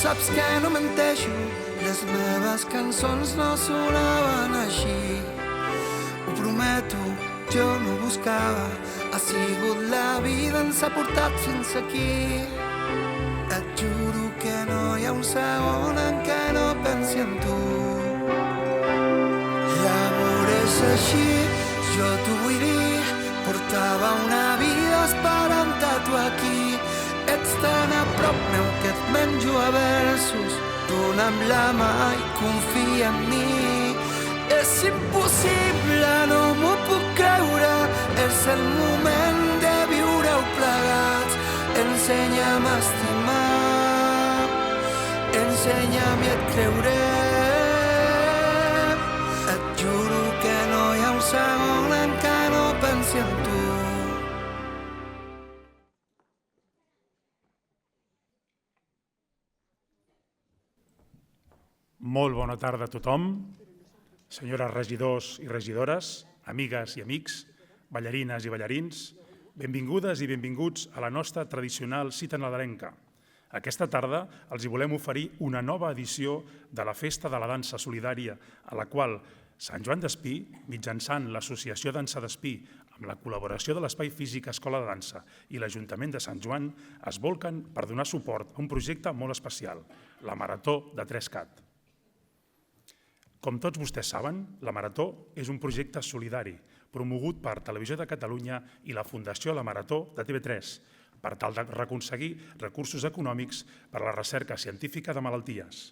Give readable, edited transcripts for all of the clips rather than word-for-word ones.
saps que no menteixo, les meves cançons no sonaven així. Ho prometo, jo no buscava, ha sigut la vida ens ha portat fins aquí. Et juro que no hi ha un segon en què no pensi en tu. L'amor és així, jo t'ho vull dir, portava una vida esperant-te tu aquí. Ets tan a prop meu que et menjo a versos. Dona'm la mà i confia en mi. És impossible, no m'ho puc creure. És el moment de viure-ho plegats. Ensenya'm a estimar, ensenya'm i et creuré. Et juro que no hi ha un segon en què no pensi en tu. Molt bona tarda a tothom, senyores regidors i regidores, amigues i amics, ballarines i ballarins, benvingudes i benvinguts a la nostra tradicional cita nadalenca. Aquesta tarda els hi volem oferir una nova edició de la Festa de la Dansa Solidària, a la qual Sant Joan d'Espí, mitjançant l'Associació Dansa d'Espí, amb la col·laboració de l'Espai Físic Escola de Dansa i l'Ajuntament de Sant Joan, es volquen per donar suport a un projecte molt especial, la Marató de 3CAT. Com tots vostès saben, la Marató és un projecte solidari promogut per Televisió de Catalunya i la Fundació La Marató de TV3 per tal de aconseguir recursos econòmics per a la recerca científica de malalties.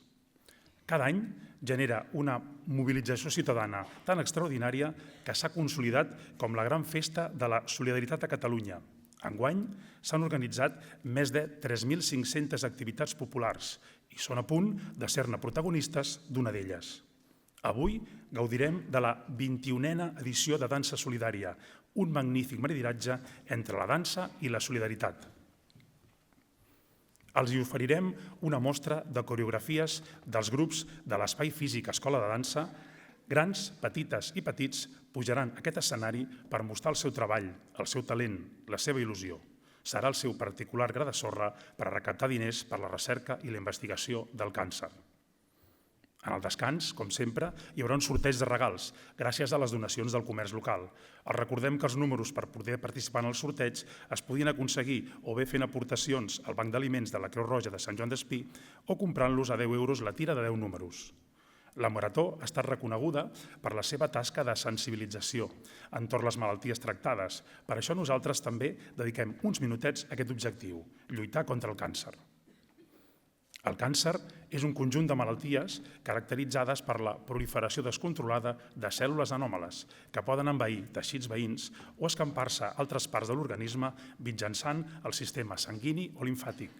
Cada any genera una mobilització ciutadana tan extraordinària que s'ha consolidat com la gran festa de la solidaritat a Catalunya. Enguany s'han organitzat més de 3.500 activitats populars i són a punt de ser-ne protagonistes d'una d'elles. Avui gaudirem de la 21a edició de Dansa Solidària, un magnífic maridatge entre la dansa i la solidaritat. Els hi oferirem una mostra de coreografies dels grups de l'Espai Físic Escola de Dansa. Grans, petites i petits pujaran a aquest escenari per mostrar el seu treball, el seu talent, la seva il·lusió. Serà el seu particular gra de sorra per a recaptar diners per a la recerca i la investigació del càncer. En el descans, com sempre, hi haurà un sorteig de regals, gràcies a les donacions del comerç local. Els recordem que els números per poder participar en el sorteig es podien aconseguir o bé fent aportacions al Banc d'Aliments de la Creu Roja de Sant Joan d'Espí o comprant-los a 10 euros la tira de 10 números. La Marató ha estat reconeguda per la seva tasca de sensibilització entorn les malalties tractades. Per això nosaltres també dediquem uns minutets a aquest objectiu, lluitar contra el càncer. El càncer és un conjunt de malalties caracteritzades per la proliferació descontrolada de cèl·lules anòmales que poden envair teixits veïns o escampar-se a altres parts de l'organisme mitjançant el sistema sanguini o limfàtic.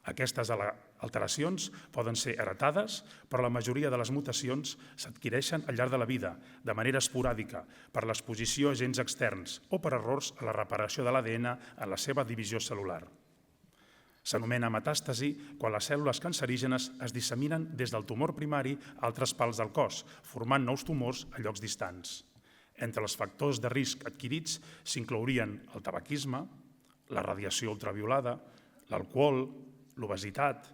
Aquestes alteracions poden ser heretades, però la majoria de les mutacions s'adquireixen al llarg de la vida, de manera esporàdica, per l'exposició a agents externs o per errors a la reparació de l'ADN en la seva divisió cel·lular. S'anomena metàstasi quan les cèl·lules cancerígenes es disseminen des del tumor primari a altres parts del cos, formant nous tumors a llocs distants. Entre els factors de risc adquirits s'inclourien el tabaquisme, la radiació ultraviolada, l'alcohol, l'obesitat,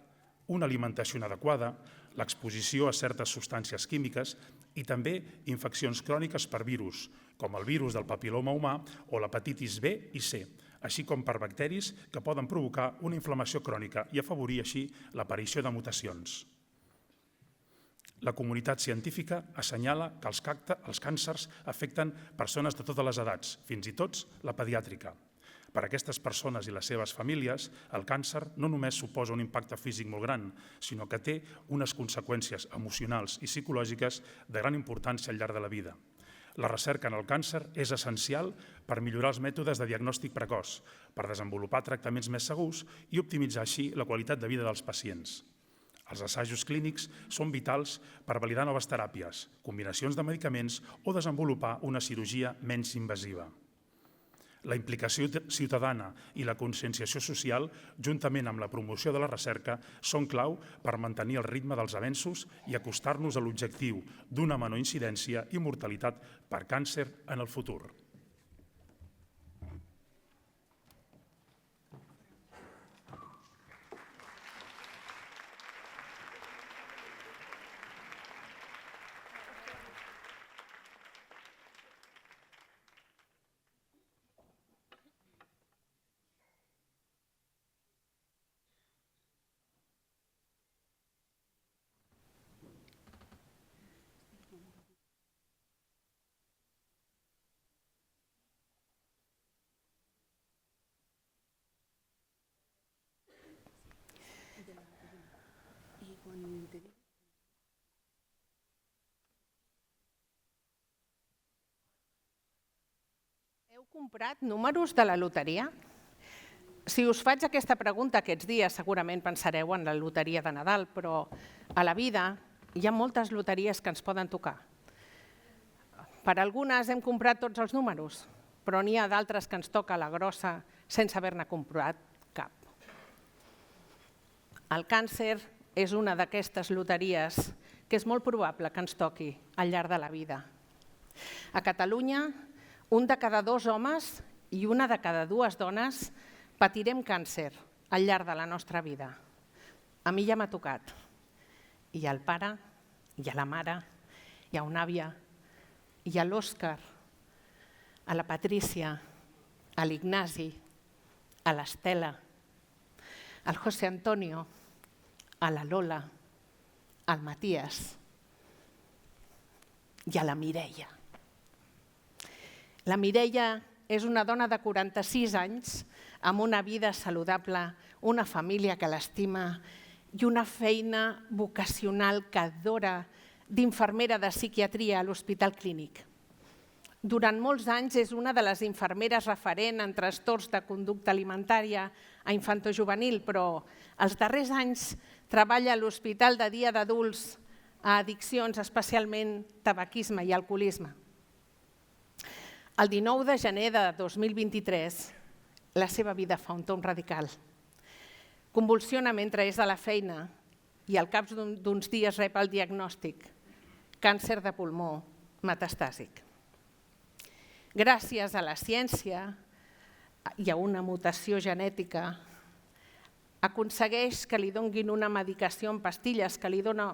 una alimentació inadequada, l'exposició a certes substàncies químiques i també infeccions cròniques per virus, com el virus del papil·loma humà o l'hepatitis B i C, així com per bacteris que poden provocar una inflamació crònica i afavorir així l'aparició de mutacions. La comunitat científica assenyala que els càncers afecten persones de totes les edats, fins i tot la pediàtrica. Per a aquestes persones i les seves famílies, el càncer no només suposa un impacte físic molt gran, sinó que té unes conseqüències emocionals i psicològiques de gran importància al llarg de la vida. La recerca en el càncer és essencial per millorar els mètodes de diagnòstic precoç, per desenvolupar tractaments més segurs i optimitzar així la qualitat de vida dels pacients. Els assajos clínics són vitals per validar noves teràpies, combinacions de medicaments o desenvolupar una cirurgia menys invasiva. La implicació ciutadana i la conscienciació social, juntament amb la promoció de la recerca, són clau per mantenir el ritme dels avenços i acostar-nos a l'objectiu d'una menor incidència i mortalitat per càncer en el futur. Heu comprat números de la loteria? Si us faig aquesta pregunta aquests dies, segurament pensareu en la loteria de Nadal, però a la vida hi ha moltes loteries que ens poden tocar. Per algunes hem comprat tots els números, però n'hi ha d'altres que ens toca la grossa sense haver-ne comprat cap. El càncer és una d'aquestes loteries que és molt probable que ens toqui al llarg de la vida. A Catalunya, 1 de cada 2 homes i 1 de cada 2 dones patirem càncer al llarg de la nostra vida. A mi ja m'ha tocat. Hi ha el pare, hi ha la mare, hi ha una àvia, hi ha l'Òscar, a la Patrícia, a l'Ignasi, a l'Estela, al José Antonio, a la Lola, al Matías i a la Mireia. La Mireia és una dona de 46 anys amb una vida saludable, una família que l'estima i una feina vocacional que adora d'infermera de psiquiatria a l'Hospital Clínic. Durant molts anys és una de les infermeres referent en trastorns de conducta alimentària a infantojuvenil, però els darrers anys treballa a l'Hospital de Dia d'Adults a addiccions, especialment tabaquisme i alcoholisme. El 19 de gener de 2023, la seva vida fa un tomb radical. Convulsiona mentre és a la feina i al cap d'uns dies rep el diagnòstic: càncer de pulmó metastàsic. Gràcies a la ciència i a una mutació genètica, aconsegueix que li donguin una medicació en pastilles que li dona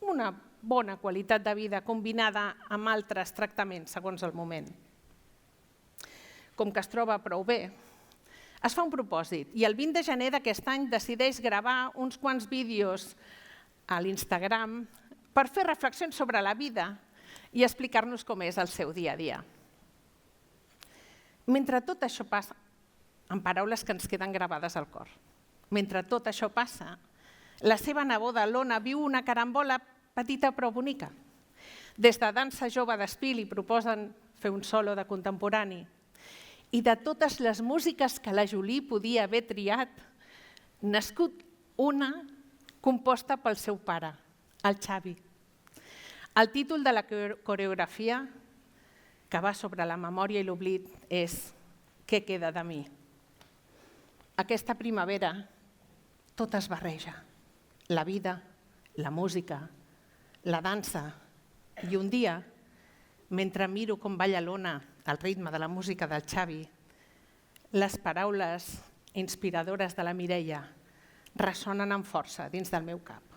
una bona qualitat de vida combinada amb altres tractaments segons el moment. Com que es troba prou bé, es fa un propòsit i el 20 de gener d'aquest any decideix gravar uns quants vídeos a l'Instagram per fer reflexions sobre la vida i explicar-nos com és el seu dia a dia. Mentre tot això passa, en paraules que ens queden gravades al cor, mentre tot això passa, la seva neboda l'Ona viu una carambola petita però bonica. Des de Dansa Jove d'Espí li proposen fer un solo de contemporani i de totes les músiques que la Julie podia haver triat, nascut una composta pel seu pare, el Xavi. El títol de la coreografia, que va sobre la memòria i l'oblit, és Què queda de mi? Aquesta primavera tot es barreja. La vida, la música, la dansa. I un dia, mentre miro com balla l'Ona al ritme de la música del Xavi, les paraules inspiradores de la Mireia ressonen amb força dins del meu cap.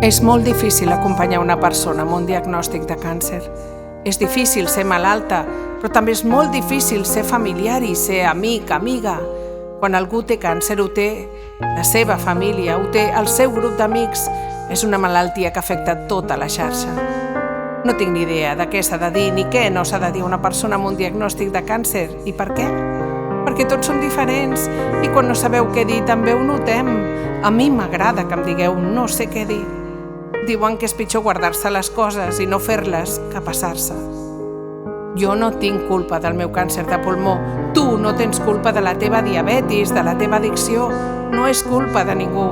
És molt difícil acompanyar una persona amb un diagnòstic de càncer. És difícil ser malalta, però també és molt difícil ser familiar i ser amic, amiga. Quan algú té càncer, ho té la seva família, ho té el seu grup d'amics. És una malaltia que afecta tota la xarxa. No tinc ni idea de què s'ha de dir ni què no s'ha de dir a una persona amb un diagnòstic de càncer. I per què? Perquè tots som diferents i quan no sabeu què dir també ho notem. A mi m'agrada que em digueu no sé què dir. Diuen que és pitjor guardar-se les coses i no fer-les que passar-se. Jo no tinc culpa del meu càncer de pulmó. Tu no tens culpa de la teva diabetis, de la teva addicció. No és culpa de ningú.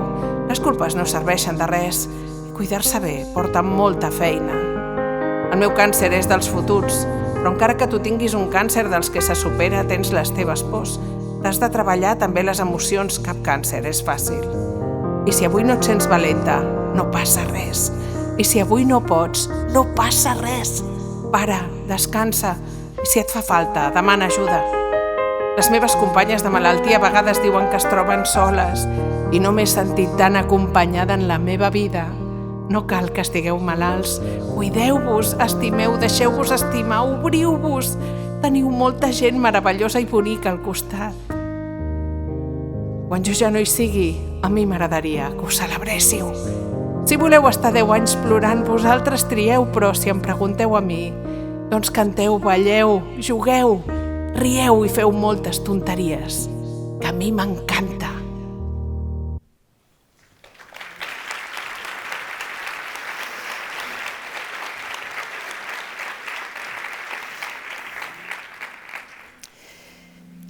Les culpes no serveixen de res. Cuidar-se bé porta molta feina. El meu càncer és dels fotuts, però encara que tu tinguis un càncer dels que se supera, tens les teves pors. T'has de treballar també les emocions. Cap càncer és fàcil. I si avui no et sents valenta, no passa res. I si avui no pots, no passa res. Para, descansa. I si et fa falta, demana ajuda. Les meves companyes de malaltia a vegades diuen que es troben soles i no m'he sentit tan acompanyada en la meva vida. No cal que estigueu malalts. Cuideu-vos, estimeu, deixeu-vos estimar, obriu-vos. Teniu molta gent meravellosa i bonica al costat. Quan jo ja no hi sigui, a mi m'agradaria que ho celebréssiu. Si voleu estar 10 anys plorant, vosaltres trieu, però si em pregunteu a mi, doncs canteu, balleu, jugueu, rieu i feu moltes tonteries, que a mi m'encanta.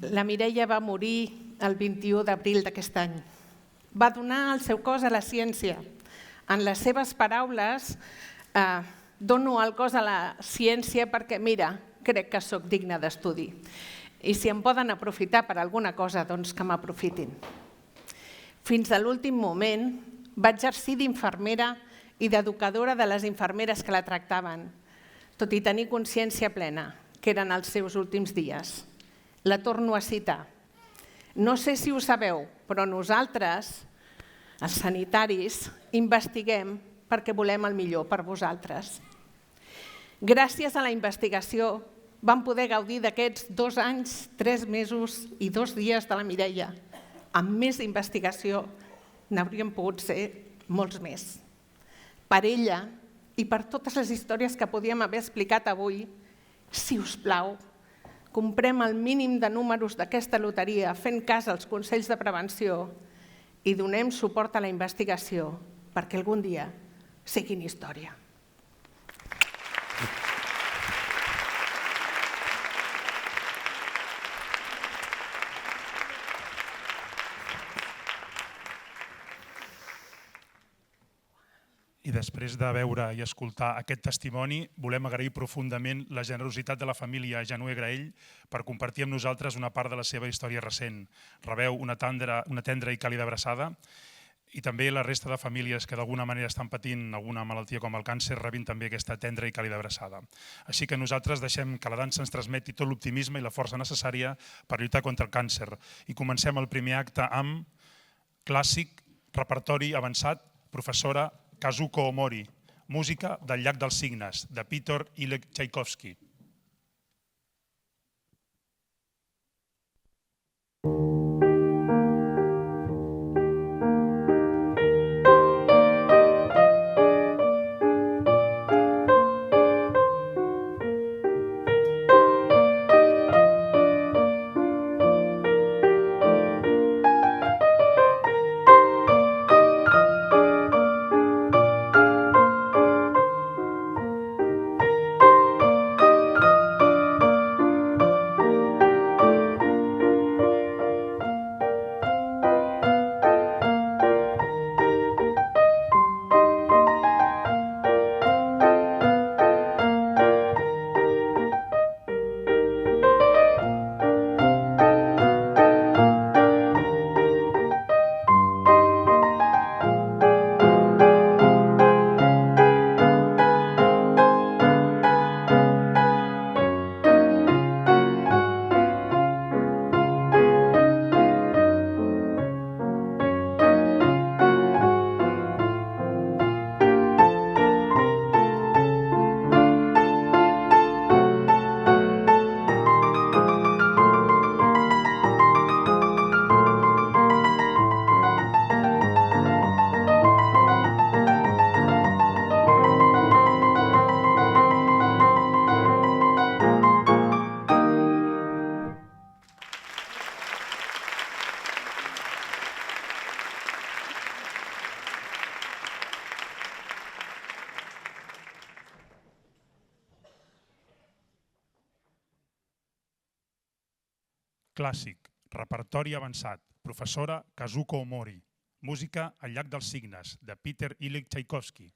La Mireia va morir el 21 d'abril d'aquest any. Va donar el seu cos a la ciència. En les seves paraules, dono el cos a la ciència perquè, mira, crec que sóc digna d'estudi. I si em poden aprofitar per alguna cosa, doncs que m'aprofitin. Fins a l'últim moment va exercir d'infermera i d'educadora de les infermeres que la tractaven, tot i tenir consciència plena, que eren els seus últims dies. La torno a citar. No sé si ho sabeu, però nosaltres, els sanitaris, investiguem perquè volem el millor per vosaltres. Gràcies a la investigació vam poder gaudir d'aquests 2 anys, 3 mesos i 2 dies de la Mireia. Amb més investigació n'haurien pogut ser molts més. Per ella i per totes les històries que podíem haver explicat avui, si us plau, comprem el mínim de números d'aquesta loteria fent cas als consells de prevenció i donem suport a la investigació perquè algun dia siguin història. I després de veure i escoltar aquest testimoni, volem agrair profundament la generositat de la família Janue Graell per compartir amb nosaltres una part de la seva història recent. Rebeu una tendra i càlida abraçada i també la resta de famílies que d'alguna manera estan patint alguna malaltia com el càncer rebin també aquesta tendra i càlida abraçada. Així que nosaltres deixem que la dansa ens transmeti tot l'optimisme i la força necessària per lluitar contra el càncer. I comencem el primer acte amb clàssic, repertori avançat, professora Kazuko Omori, música del Llac dels Cignes, de Peter Ilegg Tchaikovsky. Clàssic, repertori avançat, professora Kazuko Omori, música El Llac dels Cignes, de Peter Ilegg Tchaikovsky.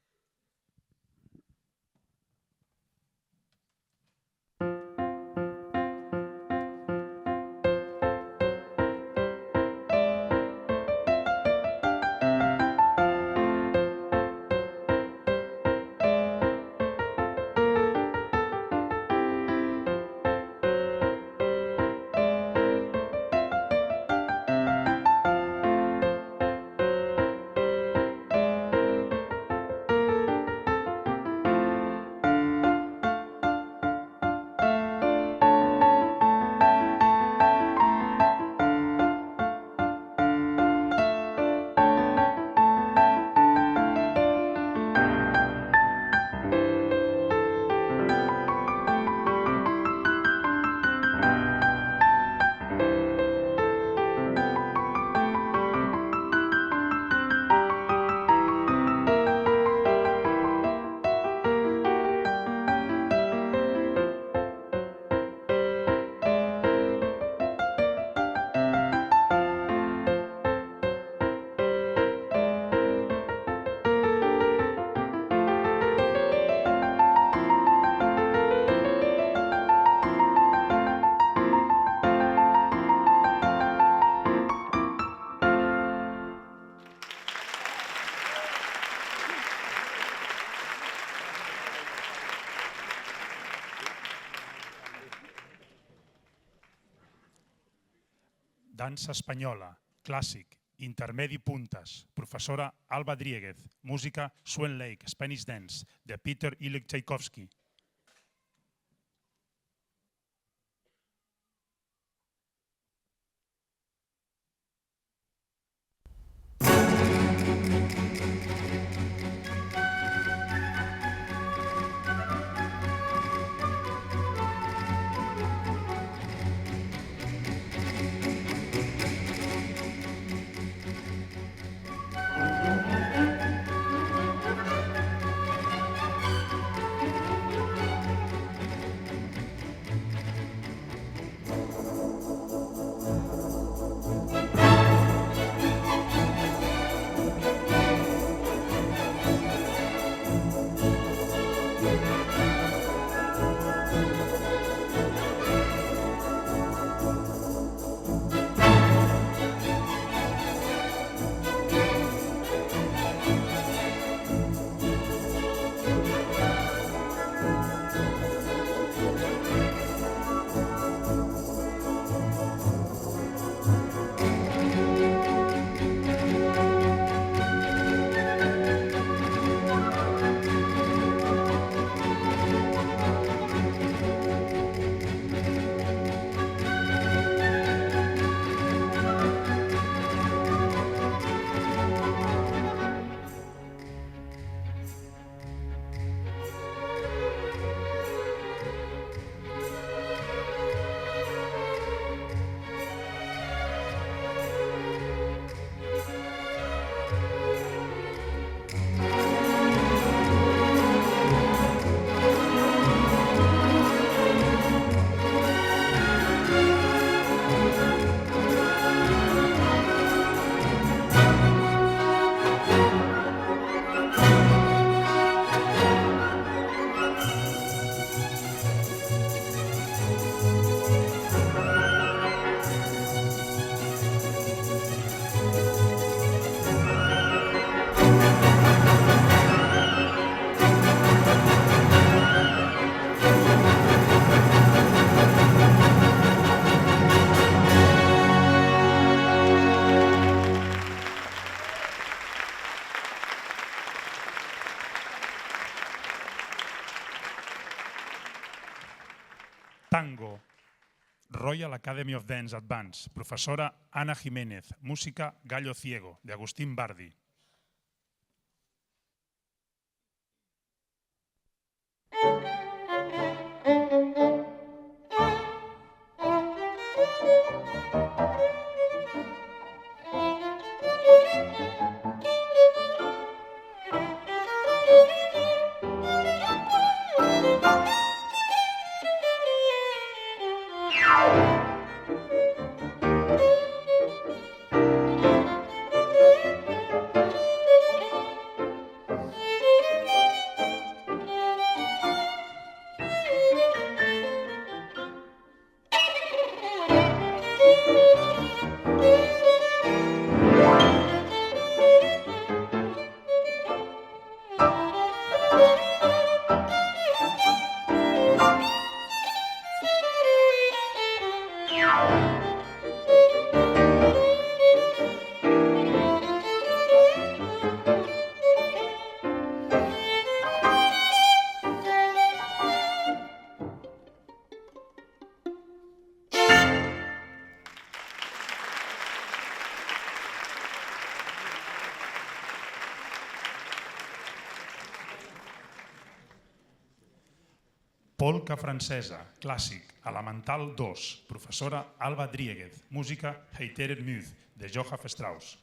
dansa espanyola, clàssic, intermedi puntes, professora Alba Dríguez, música Swan Lake, Spanish Dance, de Peter Ilich Tchaikovsky. Tango, Royal Academy of Dance Advance, professora Ana Jiménez, música Gallo Ciego, de Agustín Bardi. Polca francesa, clàssic, elemental 2, professora Alba Dríguez, música Heitered Muth, de Johann Strauss.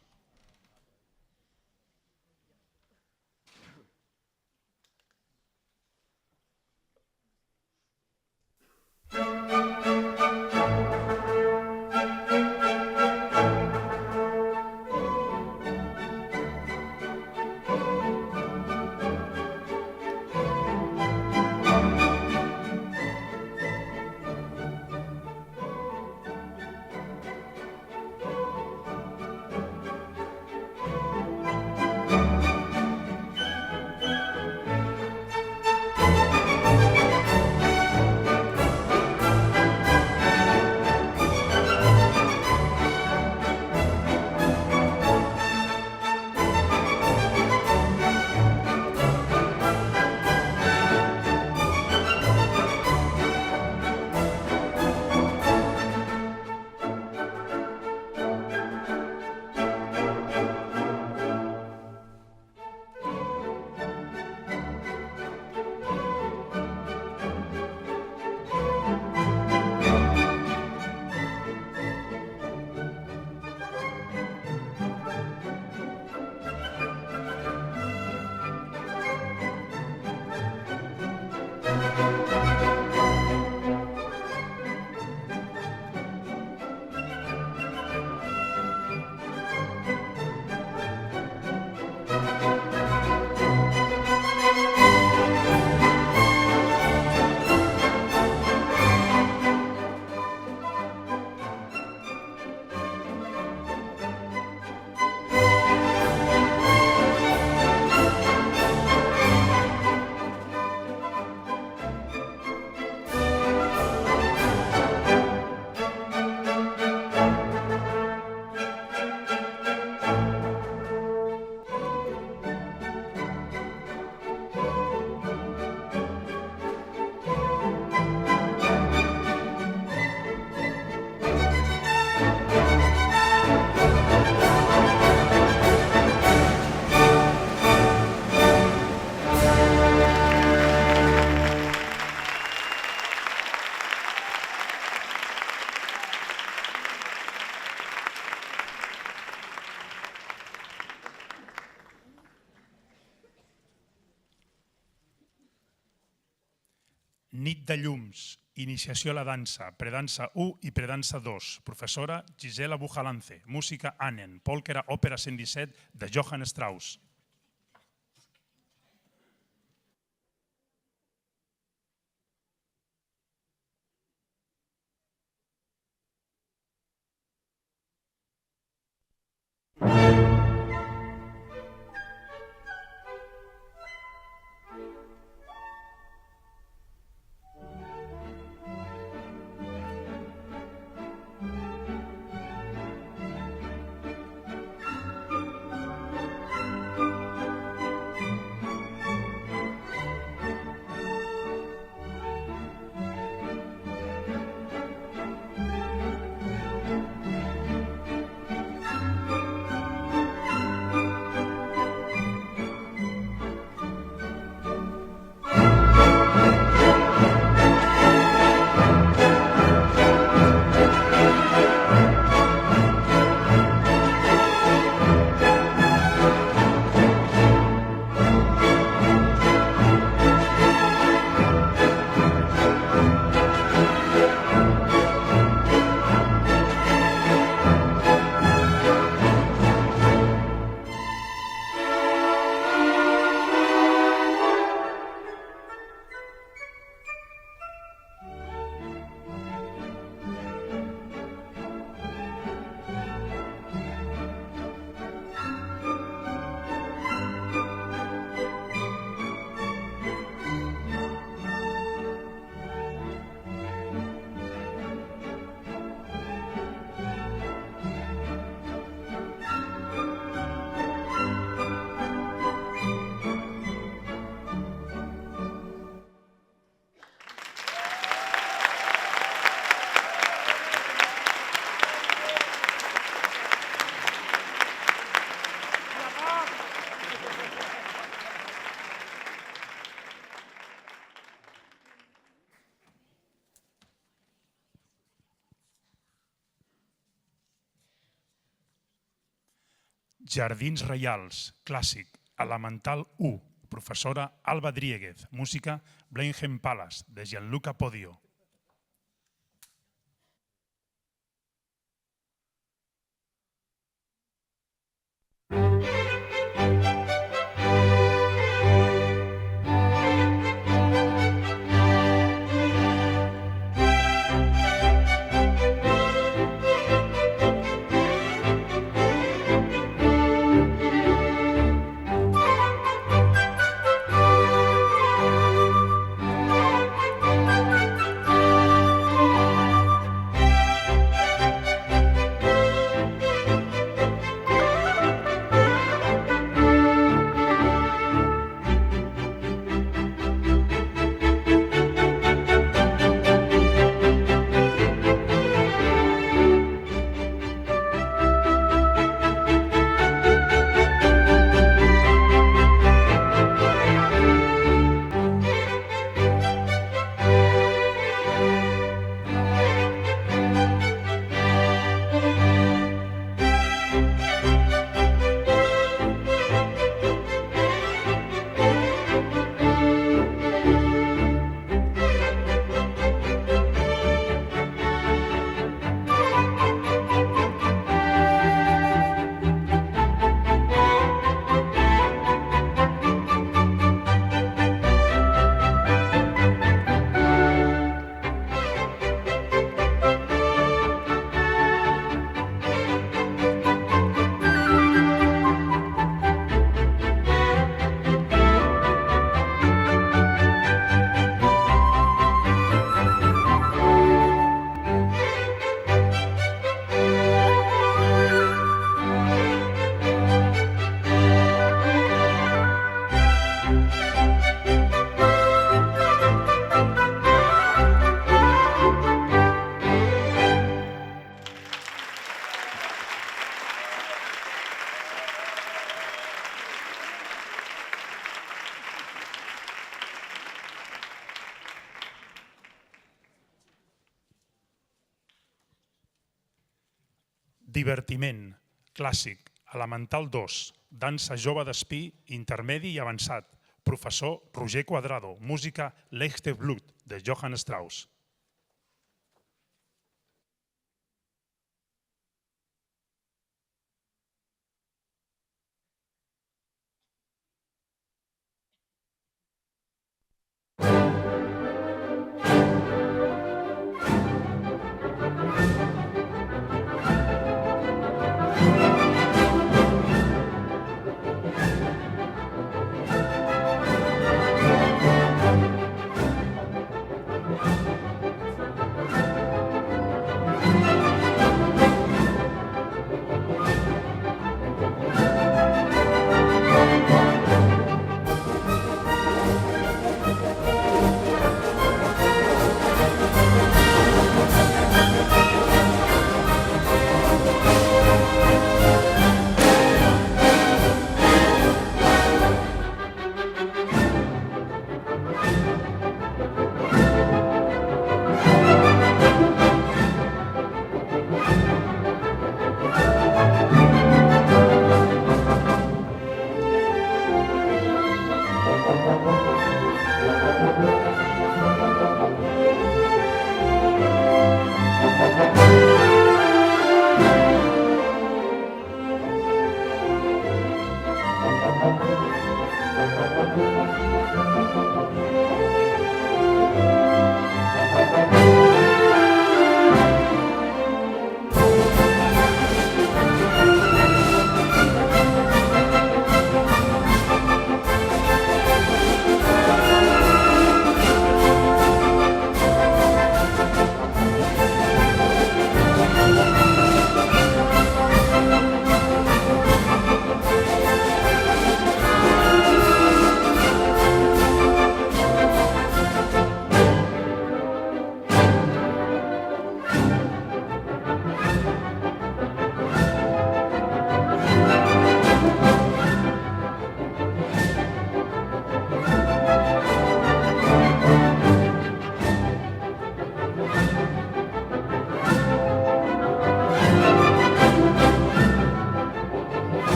Nit de llums, iniciació a la dansa, predansa 1 i predansa 2, professora Gisela Bujalance, música Annen, pòlquera òpera 117 de Johann Strauss. Jardins Reials, clàssic, elemental 1, professora Alba Dríguez, música Blenheim Palace, de Gianluca Podio. Divertiment, clàssic, elemental 2, dansa jove d'espí, intermedi i avançat, professor Roger Cuadrado, música Leichte Blut, de Johann Strauss.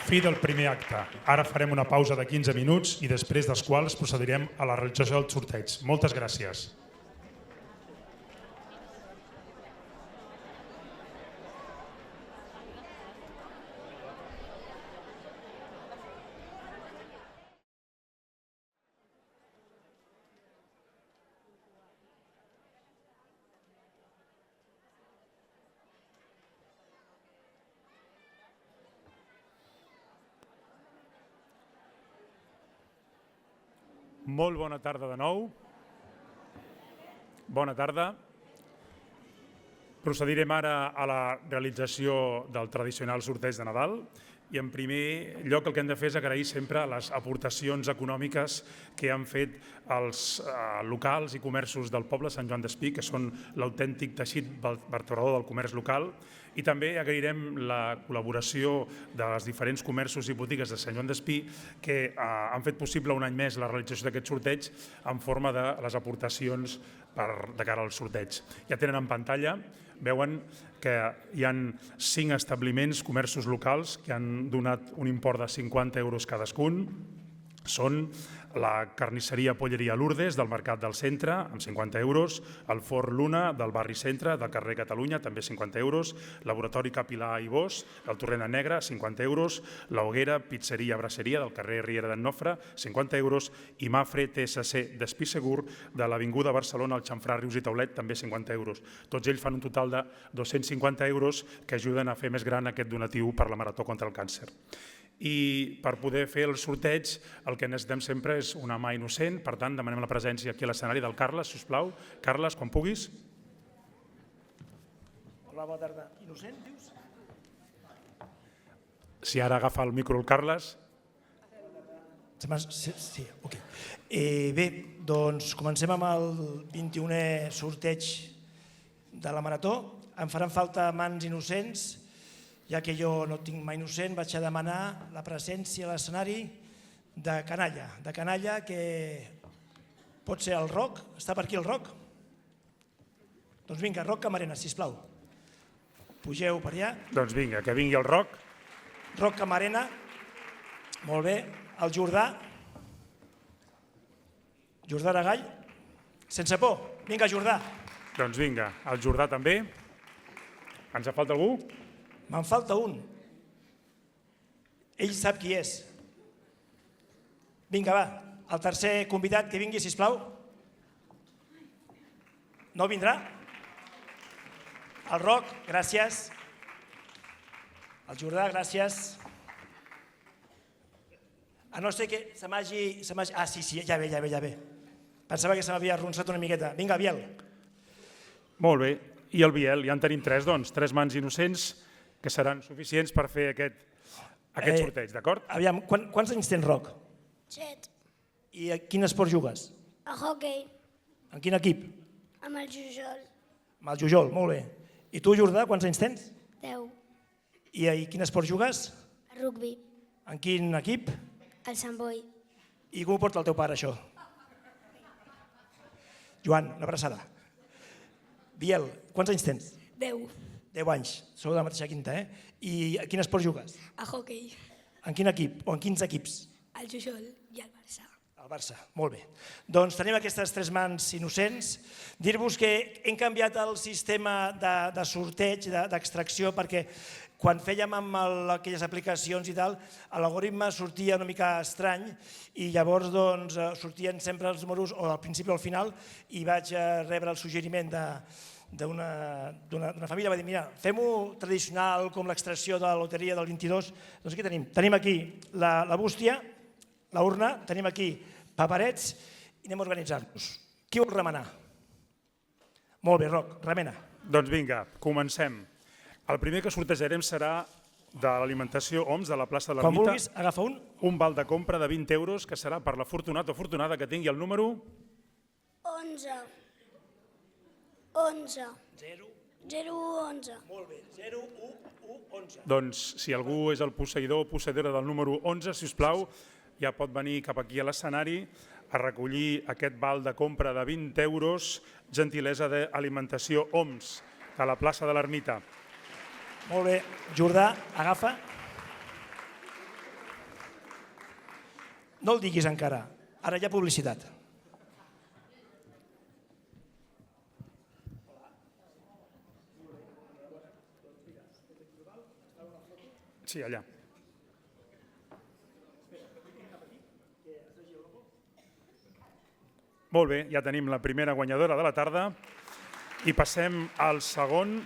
Fi del primer acte. Ara farem una pausa de 15 minuts i després dels quals procedirem a la realització del sorteig. Moltes gràcies. Molt bona tarda de nou. Bona tarda. Procedirem ara a la realització del tradicional sorteig de Nadal i en primer lloc el que hem de fer és agrair sempre les aportacions econòmiques que han fet els locals i comerços del poble Sant Joan d'Espí, que són l'autèntic teixit vertebrador del comerç local, i també agrairem la col·laboració dels diferents comerços i botigues de Sant Joan d'Espí que han fet possible un any més la realització d'aquest sorteig en forma de les aportacions de cara al sorteig. Ja tenen en pantalla, veuen que hi ha 5 establiments, comerços locals, que han donat un import de 50 euros cadascun. són la carnisseria Polleria Lourdes del Mercat del Centre, amb 50 euros, el Forn Luna del Barri Centre, del carrer Catalunya, també 50 euros, Laboratori Capil·là i Bosch, del Torrent de Negre, 50 euros, La Hoguera, Pizzeria Brasseria del carrer Riera d'en Nofre, 50 euros, i Mafre TSC d'Espí Segur de l'Avinguda Barcelona, al Xamfrà Rius i Taulet, també 50 euros. Tots ells fan un total de 250 euros que ajuden a fer més gran aquest donatiu per la Marató contra el Càncer. I per poder fer el sorteig el que necessitem sempre és una mà innocent, per tant demanem la presència aquí a l'escenari del Carles, sisplau. Carles, quan puguis. Hola, bona tarda. Innocent, dius? Si ara agafa el micro el Carles. Sí, ok. Bé, doncs comencem amb el 21è sorteig de la Marató. Em faran falta mans innocents. Ja que jo no tinc mà innocent, vaig a demanar la presència a l'escenari de canalla, que pot ser el Roc. Està per aquí el Roc? Doncs vinga, Roc Camarena, sisplau. Pugeu per allà. Doncs vinga, que vingui el Roc. Roc Camarena, molt bé. El Jordà. Jordà Aragall. Sense por. Vinga, Jordà. Doncs vinga, el Jordà també. Ens falta algú? Me'n falta un. Ell sap qui és. Vinga, va. El tercer convidat que vingui, sisplau. No vindrà? El Roc, gràcies. El Jordà, gràcies. A no ser que se m'hagi... Ah, sí, ja ve. Pensava que se m'havia arronsat una miqueta. Vinga, Biel. Molt bé. I el Biel, ja en tenim tres, doncs. Tres mans innocents que seran suficients per fer aquest sorteig, d'acord? Aviam, quants anys tens, Roc? 7. I a quin esport jugues? A hockey. En quin equip? Amb el Jujol. Amb el Jujol, molt bé. I tu, Jordà, quants anys tens? 10. I a quin esport jugues? A rugby. En quin equip? El Sant Boi. I com ho porta el teu pare, això? Joan, una abraçada. Biel, quants anys tens? 10. 10 anys, sou de la mateixa quinta, I a quin esport jugues? A hockey. En quin equip o en quins equips? El Jujol i el Barça. El Barça, molt bé. Doncs tenim aquestes tres mans innocents. Dir-vos que hem canviat el sistema de sorteig, d'extracció, perquè quan fèiem amb aquelles aplicacions i tal, l'algoritme sortia una mica estrany i llavors sortien sempre els números o al principi o al final i vaig rebre el suggeriment d'una família, va dir, mira, fem-ho tradicional com l'extracció de la loteria del 22. Doncs què tenim? Tenim aquí la bústia, la urna, tenim aquí paperets i anem a organitzar-nos. Qui vol remenar? Molt bé, Roc, remena. Doncs vinga, comencem. El primer que sortejarem serà de l'alimentació OMS de la plaça de Quan l'Ermita. vulguis, agafa un. Un val de compra de 20 euros que serà per l'afortunat o afortunada que tingui el número 11. 11. 0, 11. Molt bé, 0, 1, 1, 11. Doncs si algú és el posseïdor o posseïdora del número 11, si us plau, ja pot venir cap aquí a l'escenari a recollir aquest val de compra de 20 euros, gentilesa d'alimentació OMS, de la plaça de l'Ermita. Molt bé, Jordà, agafa. No el diguis encara, ara hi ha publicitat. Sí, allà. Molt bé, ja tenim la primera guanyadora de la tarda i passem al segon.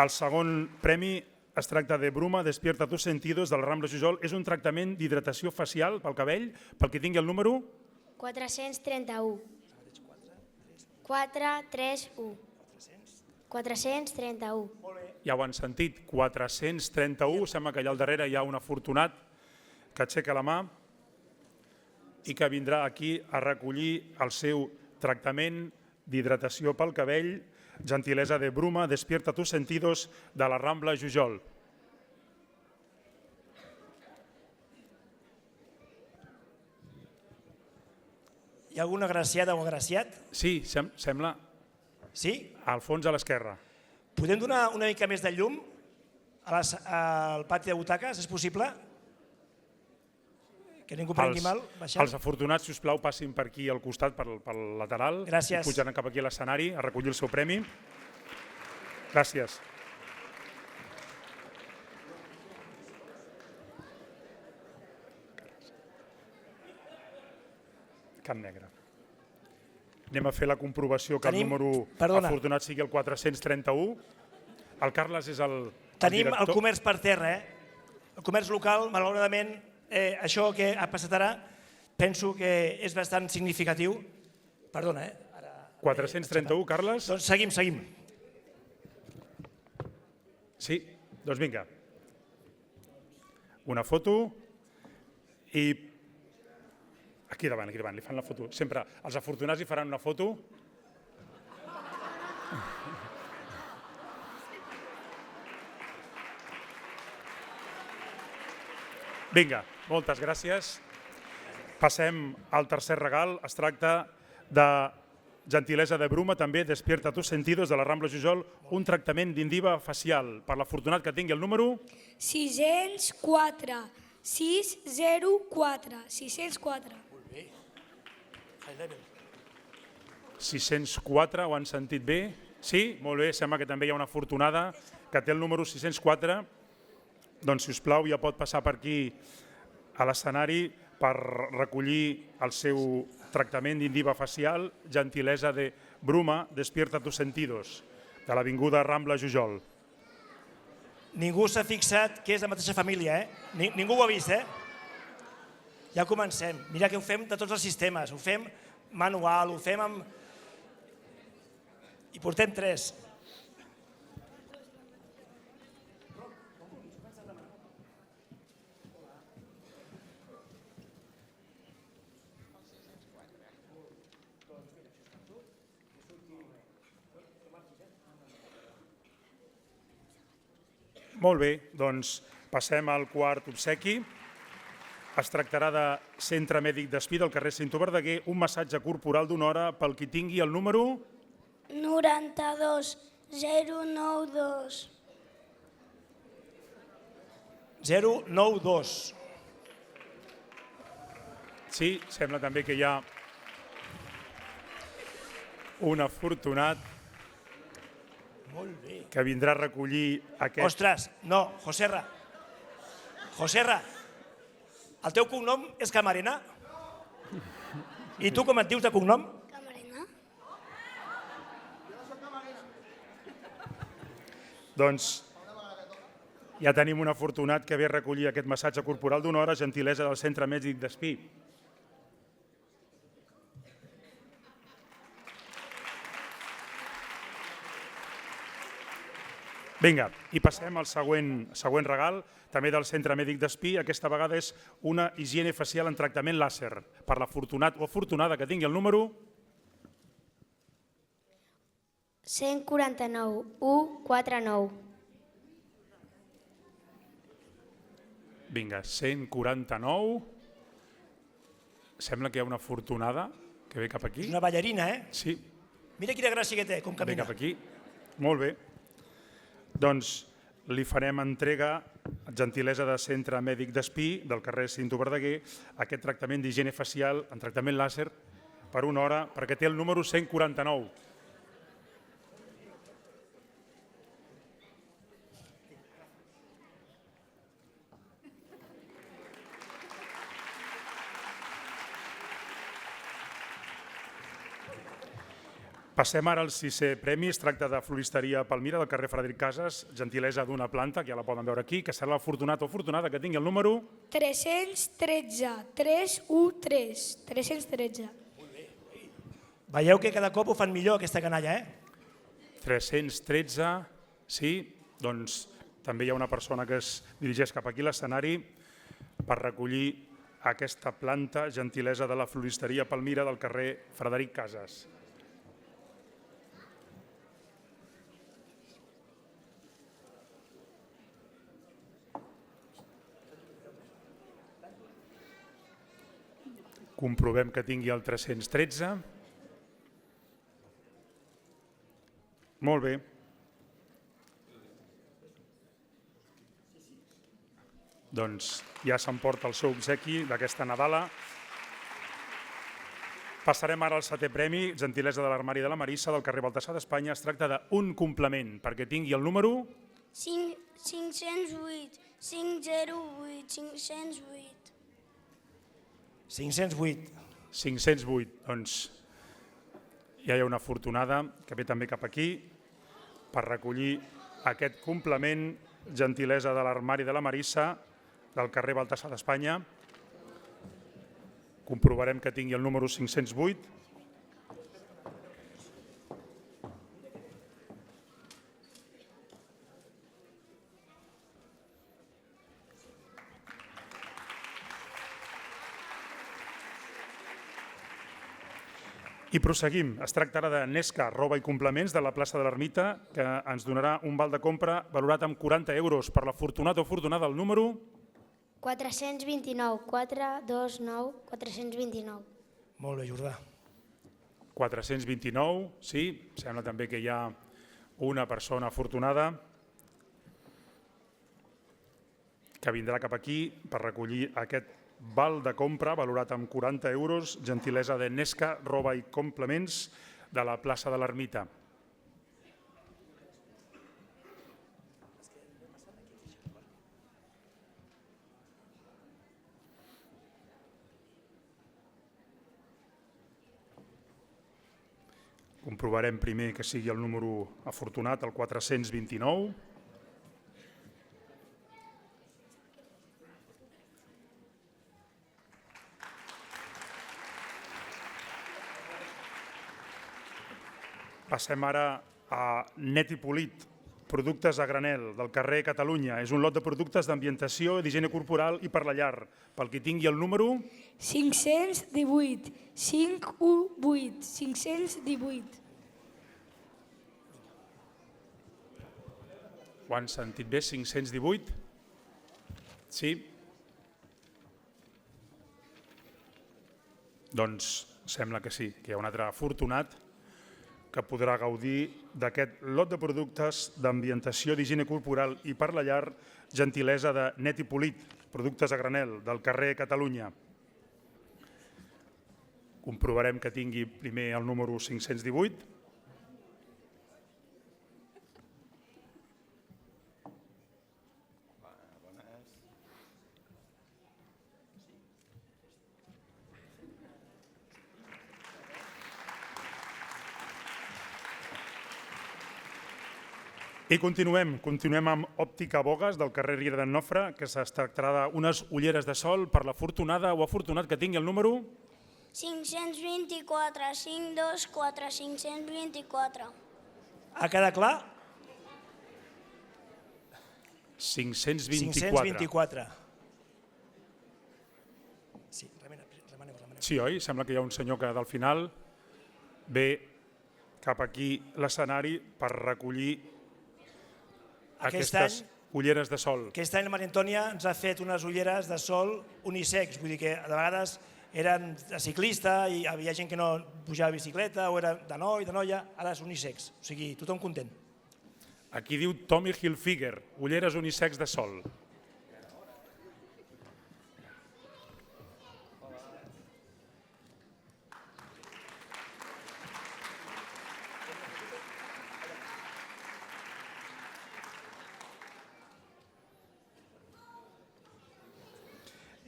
El segon premi es tracta de Bruma Despierta tus sentidos del Rambla Jujol. És un tractament d'hidratació facial pel cabell, pel que tingui el número 431. 431. 431. Ja ho han sentit, 431, sembla que allà al darrere hi ha un afortunat que aixeca la mà i que vindrà aquí a recollir el seu tractament d'hidratació pel cabell, gentilesa de Bruma, Despierta tus sentidos, de la Rambla Jujol. Hi ha alguna agraciada o agraciat? Sí, sembla Sí? al fons a l'esquerra. Podem donar una mica més de llum al pati de butaques, és possible? que ningú prengui mal. Els afortunats, si us plau, passin per aquí al costat, pel lateral. Gràcies. I pujaran cap aquí a l'escenari a recollir el seu premi. Gràcies. Cap negre. Anem a fer la comprovació que el número afortunat sigui el 431. El Carles és el director. Tenim el comerç per terra, El comerç local, malauradament, això que ha passat ara, penso que és bastant significatiu. Perdona, 431, Carles? Doncs seguim. Sí, doncs vinga. Una foto i aquí davant, li fan la foto. Sempre els afortunats hi faran una foto. Vinga, moltes gràcies. Passem al tercer regal. Es tracta de gentilesa de Bruma, també Despierta tus sentidos, de la Rambla Jujol, un tractament d'indiva facial. Per l'afortunat que tingui el número... 604. 604. 604. 604, ho han sentit bé? Sí? Molt bé, sembla que també hi ha una afortunada que té el número 604. Doncs, si us plau, ja pot passar per aquí a l'escenari per recollir el seu tractament d'indiva facial, gentilesa de Bruma, Despierta tus sentidos, de l'avinguda Rambla Jujol. Ningú s'ha fixat que és la mateixa família, Ningú ho ha vist, Ja comencem. Mira que ho fem de tots els sistemes. Ho fem manual, ho fem amb... I portem 3. Molt bé, doncs passem al quart obsequi. Es tractarà de Centre Mèdic d'Espí del carrer Cinto Verdaguer, un massatge corporal d'una hora pel qui tingui el número... 92 092. 092. Sí, sembla també que hi ha un afortunat que vindrà a recollir aquest... Ostres, no, Joserra. Joserra, el teu cognom és Camarena? I tu com et dius de cognom? Camarena. Doncs ja tenim un afortunat que ve a recollir aquest massatge corporal d'una hora, gentilesa del Centre Mèdic d'Espí. Vinga, i passem al següent regal, també del Centre Mèdic d'Espí. Aquesta vegada és una higiene facial en tractament làser. Per l'afortunat o afortunada que tingui el número... 149 149. Vinga, 149. Sembla que hi ha una afortunada que ve cap aquí. És una ballarina, Sí. Mira quina gràcia que té, com Ve camina. cap aquí. Molt bé. Doncs li farem entrega, gentilesa de Centre Mèdic d'Espí, del carrer Cinto Verdaguer, aquest tractament d'higiene facial en tractament làser per una hora, perquè té el número 149. Passem ara al sisè premi. Es tracta de Floristeria Palmira, del carrer Frederic Casas, gentilesa d'una planta, que ja la poden veure aquí, que serà l'afortunat o afortunada que tingui el número... 313. 313. 313. Veieu que cada cop ho fan millor, aquesta canalla, 313, sí, doncs també hi ha una persona que es dirigeix cap aquí a l'escenari per recollir aquesta planta, gentilesa de la Floristeria Palmira, del carrer Frederic Casas. Comprovem que tingui el 313. Molt bé. Doncs ja s'emporta el seu obsequi d'aquesta Nadala. Passarem ara al 7è premi, gentilesa de l'Armari de la Marissa, del carrer Baltasar d'Espanya. Es tracta d'un complement, perquè tingui el número... 508, 508, 508. 508. 508. Doncs ja hi ha una afortunada que ve també cap aquí per recollir aquest complement, gentilesa de l'Armari de la Marissa, del carrer Baltasar d'Espanya. Comprovarem que tingui el número 508. I proseguim. Es tracta ara de Nesca, roba i complements de la plaça de l'Ermita, que ens donarà un val de compra valorat amb 40 euros per l'afortunat o afortunada del número... 429, 429, 429. Molt bé, Jordà. 429, sí. Sembla també que hi ha una persona afortunada que vindrà cap aquí per recollir aquest val de compra valorat amb 40 euros, gentilesa de Nesca, roba i complements de la plaça de l'Ermita. Comprovarem primer que sigui el número afortunat, el 429. Passem ara a Net i Polit, productes a granel del carrer Catalunya. És un lot de productes d'ambientació, d'higiene corporal i per la llar. Pel qui tingui el número... 518, 518, 518. Ho han sentit bé? 518? Sí? Doncs sembla que sí, que hi ha un altre afortunat que podrà gaudir d'aquest lot de productes d'ambientació, d'higiene corporal i per la llar, gentilesa de Net i Polit, productes a granel del carrer Catalunya. Comprovarem que tingui primer el número 518. I continuem amb Òptica Bogas del carrer Riera d'en Nofre, que es tractarà d'unes ulleres de sol per l'afortunada o afortunat que tingui el número... 524, 524, 524. Ha quedat clar? 524. 524. Sí, remeneu. Sí, oi? Sembla que hi ha un senyor que del final ve cap aquí l'escenari per recollir aquestes ulleres de sol. Aquest any la Maria Antònia ens ha fet unes ulleres de sol unisex, vull dir que de vegades eren de ciclista i hi havia gent que no pujava a bicicleta o era de noi, de noia, ara és unisex, o sigui, tothom content. Aquí diu Tommy Hilfiger, ulleres unisex de sol.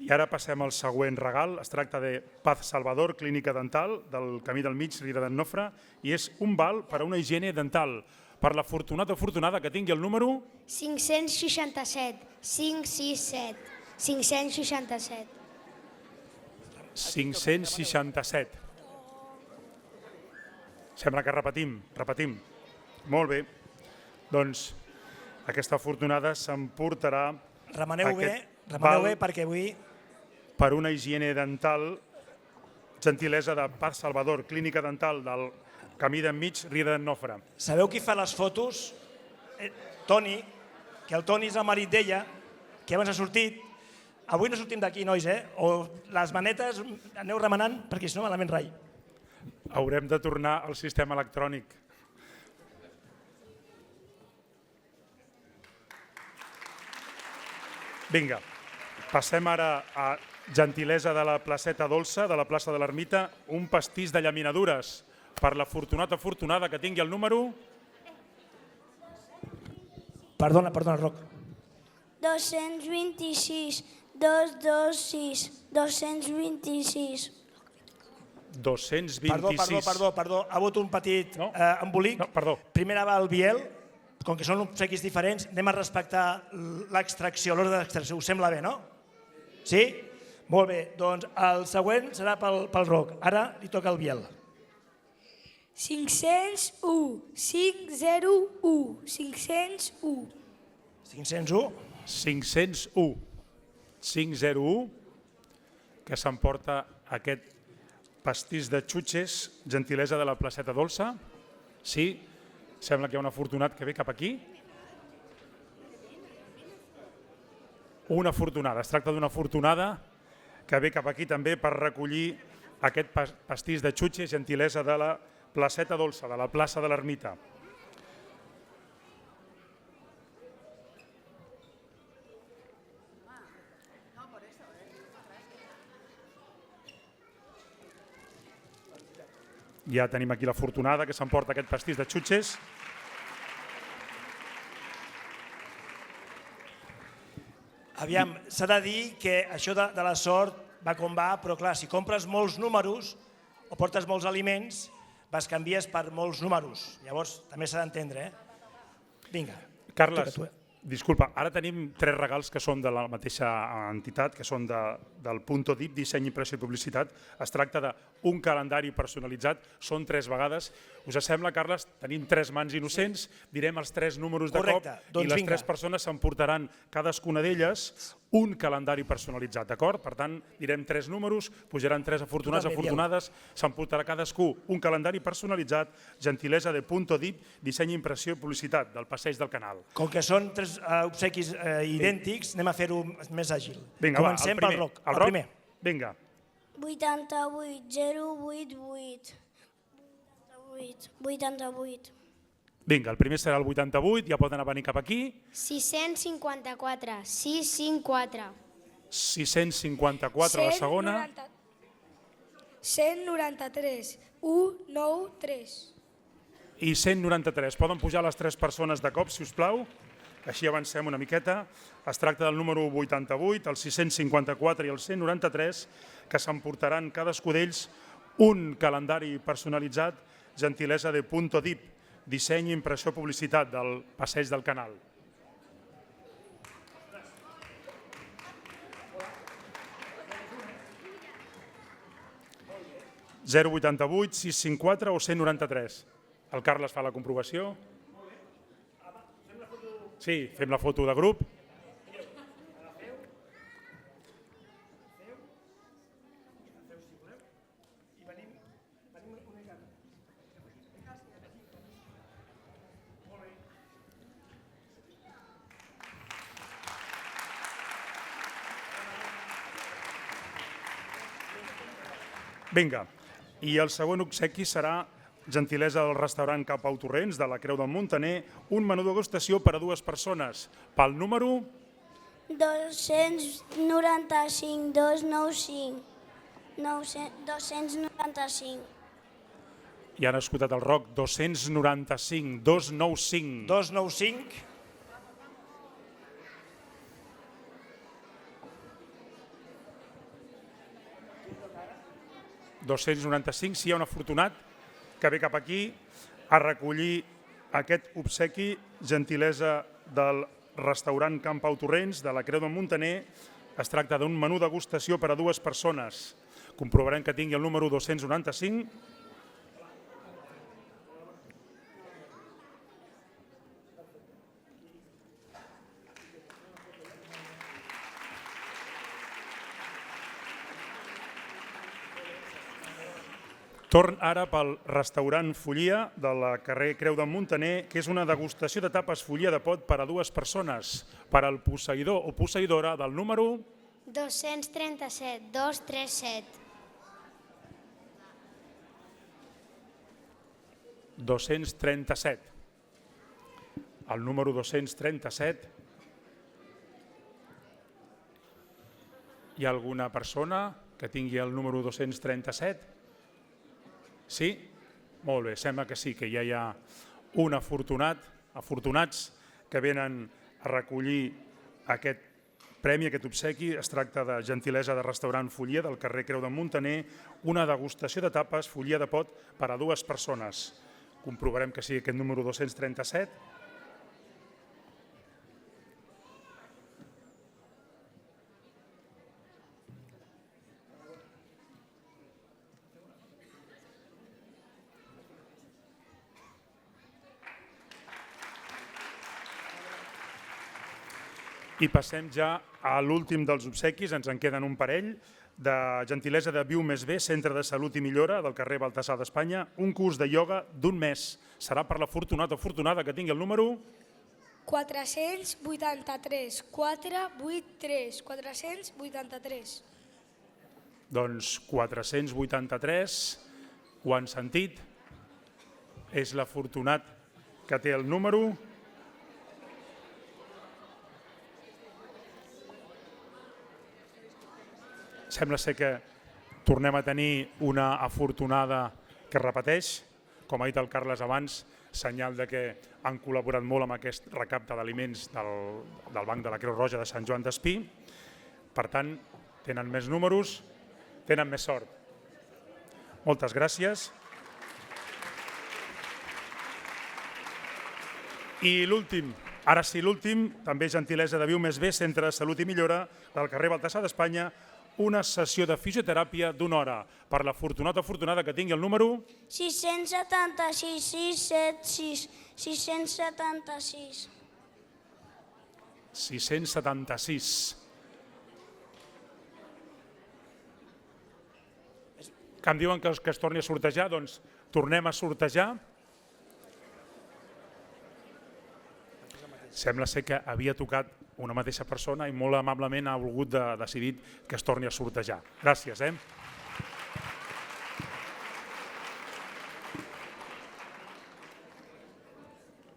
I ara passem al següent regal. Es tracta de Paz Salvador, clínica dental del Camí del Mig, Riera d'en Nofre, i és un val per a una higiene dental. Per l'afortunat o afortunada que tingui el número... 567, 567, 567. 567. Sembla que repetim. Molt bé. Doncs aquesta afortunada s'emportarà Remeneu bé perquè avui... per una higiene dental, gentilesa de Paz Salvador, clínica dental del Camí d'Enmig, Riera d'en Nofre. Sabeu qui fa les fotos? Toni, que el Toni és el marit d'ella, que abans ha sortit. Avui no sortim d'aquí, nois, O les manetes aneu remenant perquè si no malament rai. Haurem de tornar al sistema electrònic. Vinga, Passem ara a gentilesa de la placeta Dolça, de la plaça de l'Ermita, un pastís de llaminadures per l'afortunat afortunada que tingui el número... Perdona, Roc. 226, 226, 226. 226. Perdó, ha hagut un petit embolic. No, perdó. Primer anava el Biel, com que són obsequis diferents, anem a respectar l'extracció, l'ordre d'extracció. Us sembla bé, no? Sí? Molt bé, doncs el següent serà pel Roc. Ara li toca al Biel. 501, 501, 501. 501. 501. 501, que s'emporta aquest pastís de xutxes, gentilesa de la placeta Dolça. Sí, sembla que hi ha un afortunat que ve cap aquí. Una afortunada, es tracta d'una afortunada que ve cap aquí també per recollir aquest pastís de xutxes, gentilesa de la placeta Dolça, de la plaça de l'Ermita. Ja tenim aquí l'afortunada que s'emporta aquest pastís de xutxes. Aviam, s'ha de dir que això de la sort va com va, però clar, si compres molts números o portes molts aliments, canvies per molts números. Llavors, també s'ha d'entendre, Vinga. Carles, disculpa, ara tenim 3 regals que són de la mateixa entitat, que són del Punto Dip, disseny, impressió i publicitat. Es tracta d'un calendari personalitzat, són 3 vegades. Us sembla, Carles? Tenim 3 mans innocents, direm els 3 números de cop i les 3 persones s'emportaran cadascuna d'elles un calendari personalitzat, d'acord? Per tant, direm 3 números, pujaran 3 afortunats, afortunades, s'emportarà cadascú un calendari personalitzat, gentilesa de Punto Dip, disseny, impressió i publicitat, del Passeig del Canal. Com que són 3 obsequis idèntics, anem a fer-ho més àgil. Vinga, va, comencem pel Roc. El primer. Vinga. 88, 088. 88. Vinga, el primer serà el 88, ja poden venir cap aquí. 654, 654. 654, la segona. 193, 193. I 193. Poden pujar les 3 persones de cop, si us plau. Així avancem una miqueta. Es tracta del número 88, el 654 i el 193, que s'emportaran cadascú d'ells un calendari personalitzat, gentilesa de Punto Dip, disseny, impressió, publicitat, del Passeig del Canal. (088, 654 o 193). El Carles fa la comprovació. Sí, fem la foto de grup. Vinga, i el següent obsequi serà gentilesa del restaurant Cap Pau Torrents, de la Creu del Muntaner, un menú degustació per a 2 persones. Pel número... 295, 295. 295. I han escoltat el Roc, 295, 295. 295. (295), si hi ha un afortunat que ve cap aquí a recollir aquest obsequi, gentilesa del restaurant Camp Pau Torrents, de la Creu del Muntaner. Es tracta d'un menú degustació per a 2 persones. Comprovarem que tingui el número 295. Torn ara pel restaurant Follia de la carrer Creu del Muntaner, que és una degustació de tapes Follia de pot per a 2 persones, per al posseïdor o posseïdora del número... 237, 237. 237. El número 237. Hi ha alguna persona que tingui el número 237? Sí? Molt bé, sembla que sí, que ja hi ha un afortunats que venen a recollir aquest premi, aquest obsequi. Es tracta de gentilesa de restaurant Follia del carrer Creu d'en Muntaner, una degustació de tapes Follia de pot per a 2 persones. Comprovarem que sigui aquest número 237. I passem ja a l'últim dels obsequis, ens en queden un parell, de gentilesa de Viu Més Bé, Centre de Salut i Millora del carrer Baltasar d'Espanya, un curs de ioga d'1 mes. Serà per l'afortunat o afortunada que tingui el número 483, 483, 483. Doncs 483, ho han sentit, és l'afortunat que té el número. Sembla ser que tornem a tenir una afortunada que repeteix, com ha dit el Carles abans, senyal de que han col·laborat molt amb aquest recapte d'aliments del Banc de la Creu Roja de Sant Joan d'Espí. Per tant, tenen més números, tenen més sort. Moltes gràcies. I l'últim, ara sí l'últim, també gentilesa de Viu Més Bé, Centre de Salut i Millora del carrer Baltasar d'Espanya, una sessió de fisioteràpia d'1 hora per l'afortunat o afortunada que tingui el número 676, 676. 676. Que em diuen que es torni a sortejar, doncs tornem a sortejar. Sembla ser que havia tocat una mateixa persona i molt amablement ha volgut decidir que es torni a sortejar. Gràcies.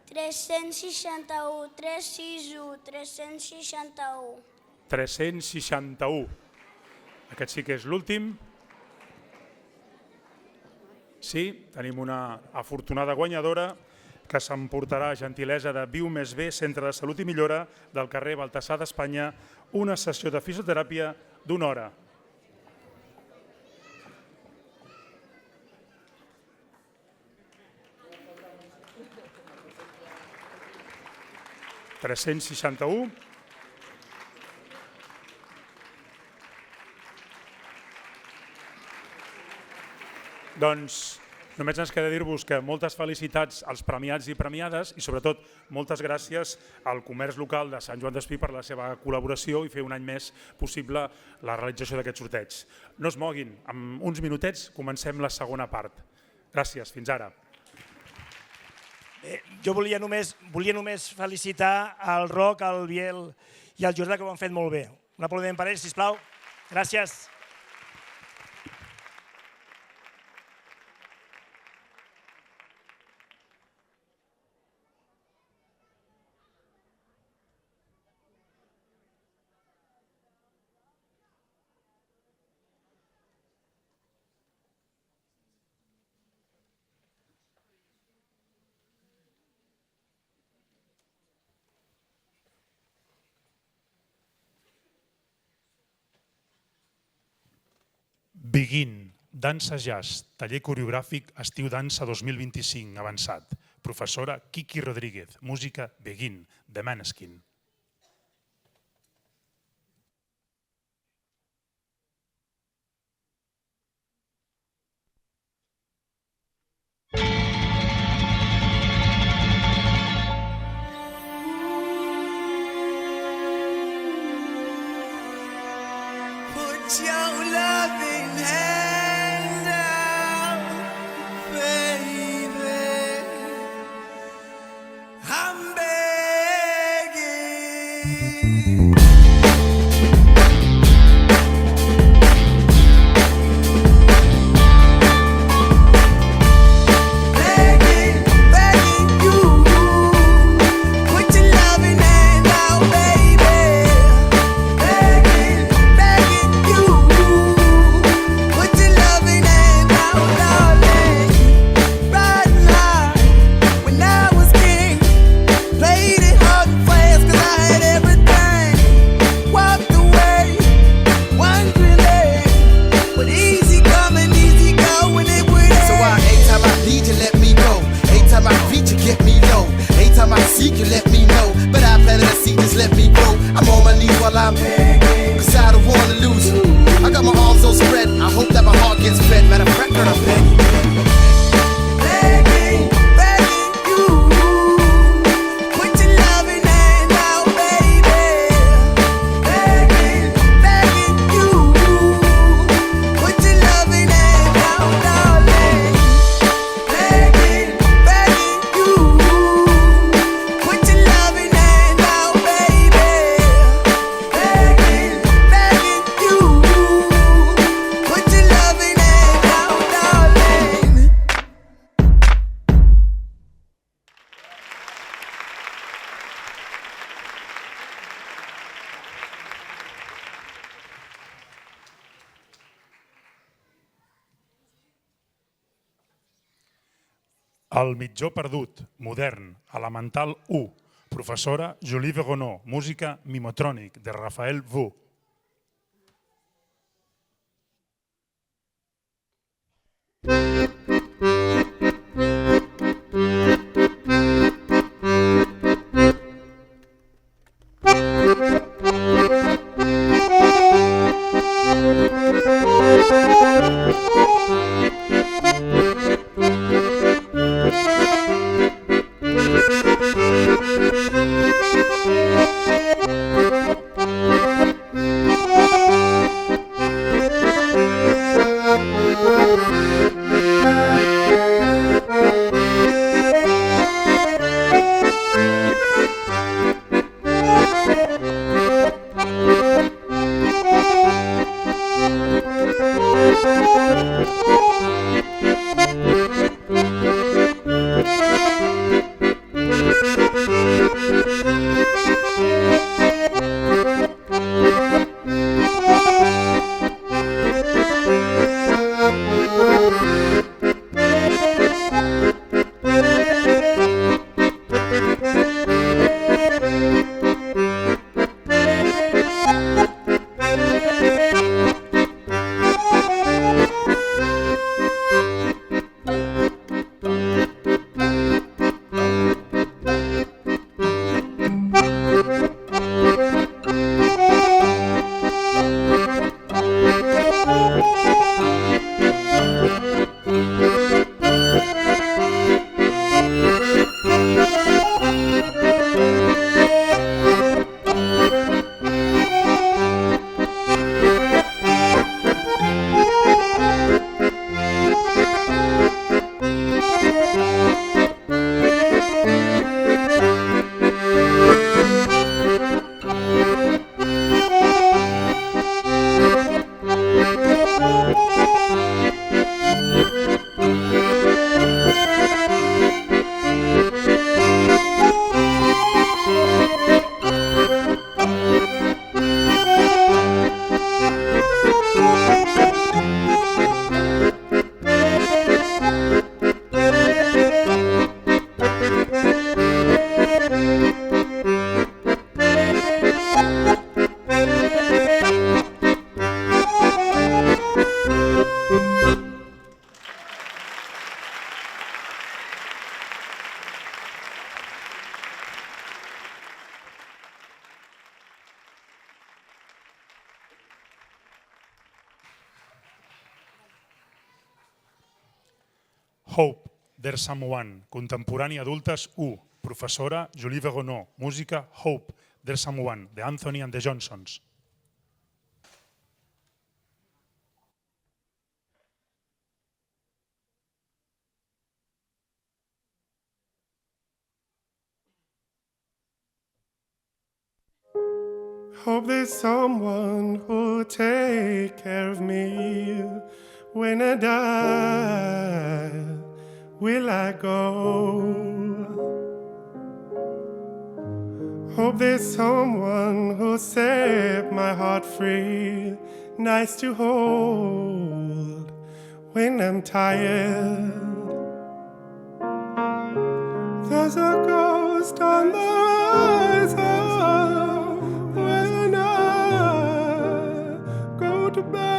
361, 361, 361. 361. Aquest sí que és l'últim. Sí, tenim una afortunada guanyadora que s'emportarà gentilesa de Viu Més Bé, Centre de Salut i Millora del carrer Baltasar d'Espanya, una sessió de fisioteràpia d'1 hora. (361). Doncs només ens queda dir-vos que moltes felicitats als premiats i premiades i sobretot moltes gràcies al comerç local de Sant Joan d'Espí per la seva col·laboració i fer un any més possible la realització d'aquest sorteig. No es moguin, en uns minutets comencem la segona part. Gràcies, fins ara. Jo volia només felicitar el Roc, el Biel i el Jordà, que ho han fet molt bé. Un aplaudiment per ells, sisplau. Gràcies. Begin, dansa jazz, taller coreogràfic estiu dansa 2025 avançat. Professora Kiki Rodríguez, música Begin, de Måneskin. Put your loving hand out, baby. I'm begging turn up begging, begging, begging you. Put your loving hand out, baby. Begging, begging you. Put your loving hand out, darling. Begging, begging you. Put your loving hand out, baby. Begging, begging you. Put your loving hand out, darling. El mitjó perdut, modern, elemental 1, professora Julie Vegonneau, música Mimotrònic, de Rafael Vu. Hope, There's Someone, contemporani adultes 1, professora Julie Vegonneau, música Hope, There's Someone, de Anthony and the Johnsons. Hope there's someone who'll take care of me when I die. Will I go? Hope there's someone who'll set my heart free, nice to hold when I'm tired. There's a ghost on the horizon when I go to bed.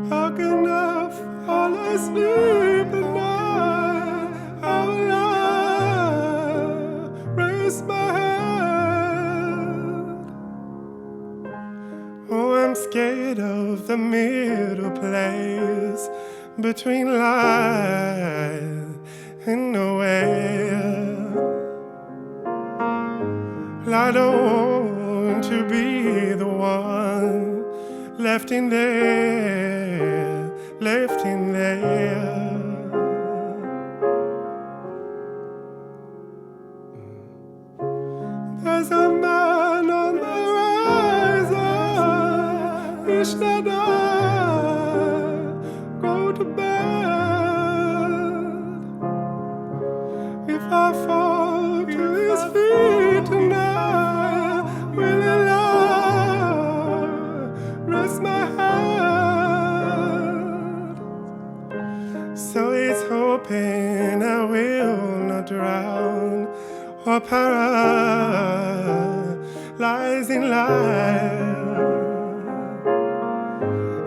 How can I fall asleep at night? How will I raise my head? Oh, I'm scared of the middle place between life and nowhere. I don't want to be the one left in there, left in there. There's a man on the horizon. He should go to bed. If I fall to his feet tonight, will he rest my head? So he's hoping I will not drown or paralyze in life.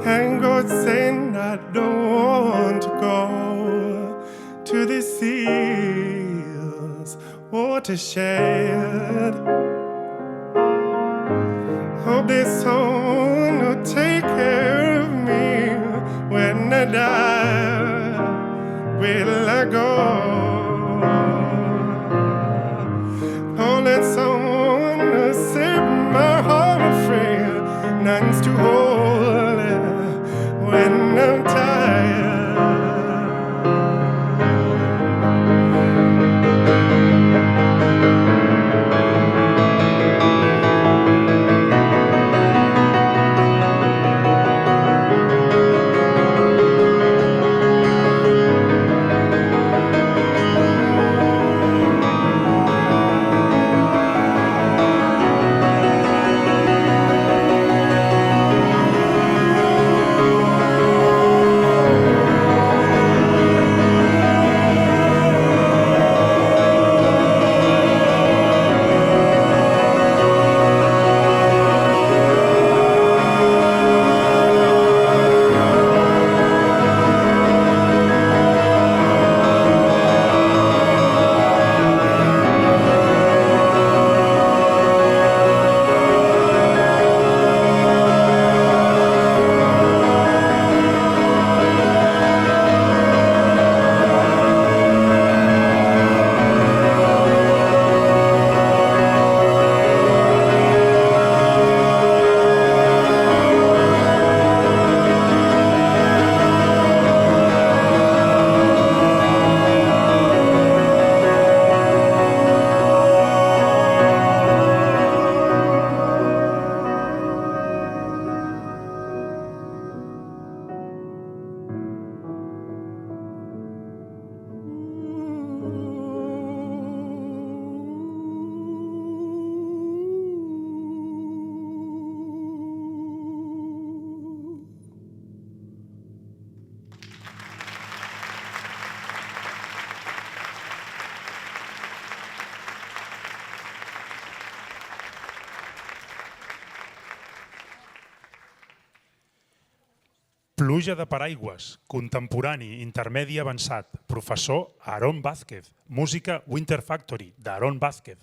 And God saying I don't want to go to the seas watershed. Hope there's someone who'll take care of me when I die. Will I go? Oh, let someone set my heart free. None's too holy when I'm tired. Pluja de paraigües, contemporani, intermedi avançat, professor Aaron Vázquez, música Winter Factory, d'Aaron Vázquez.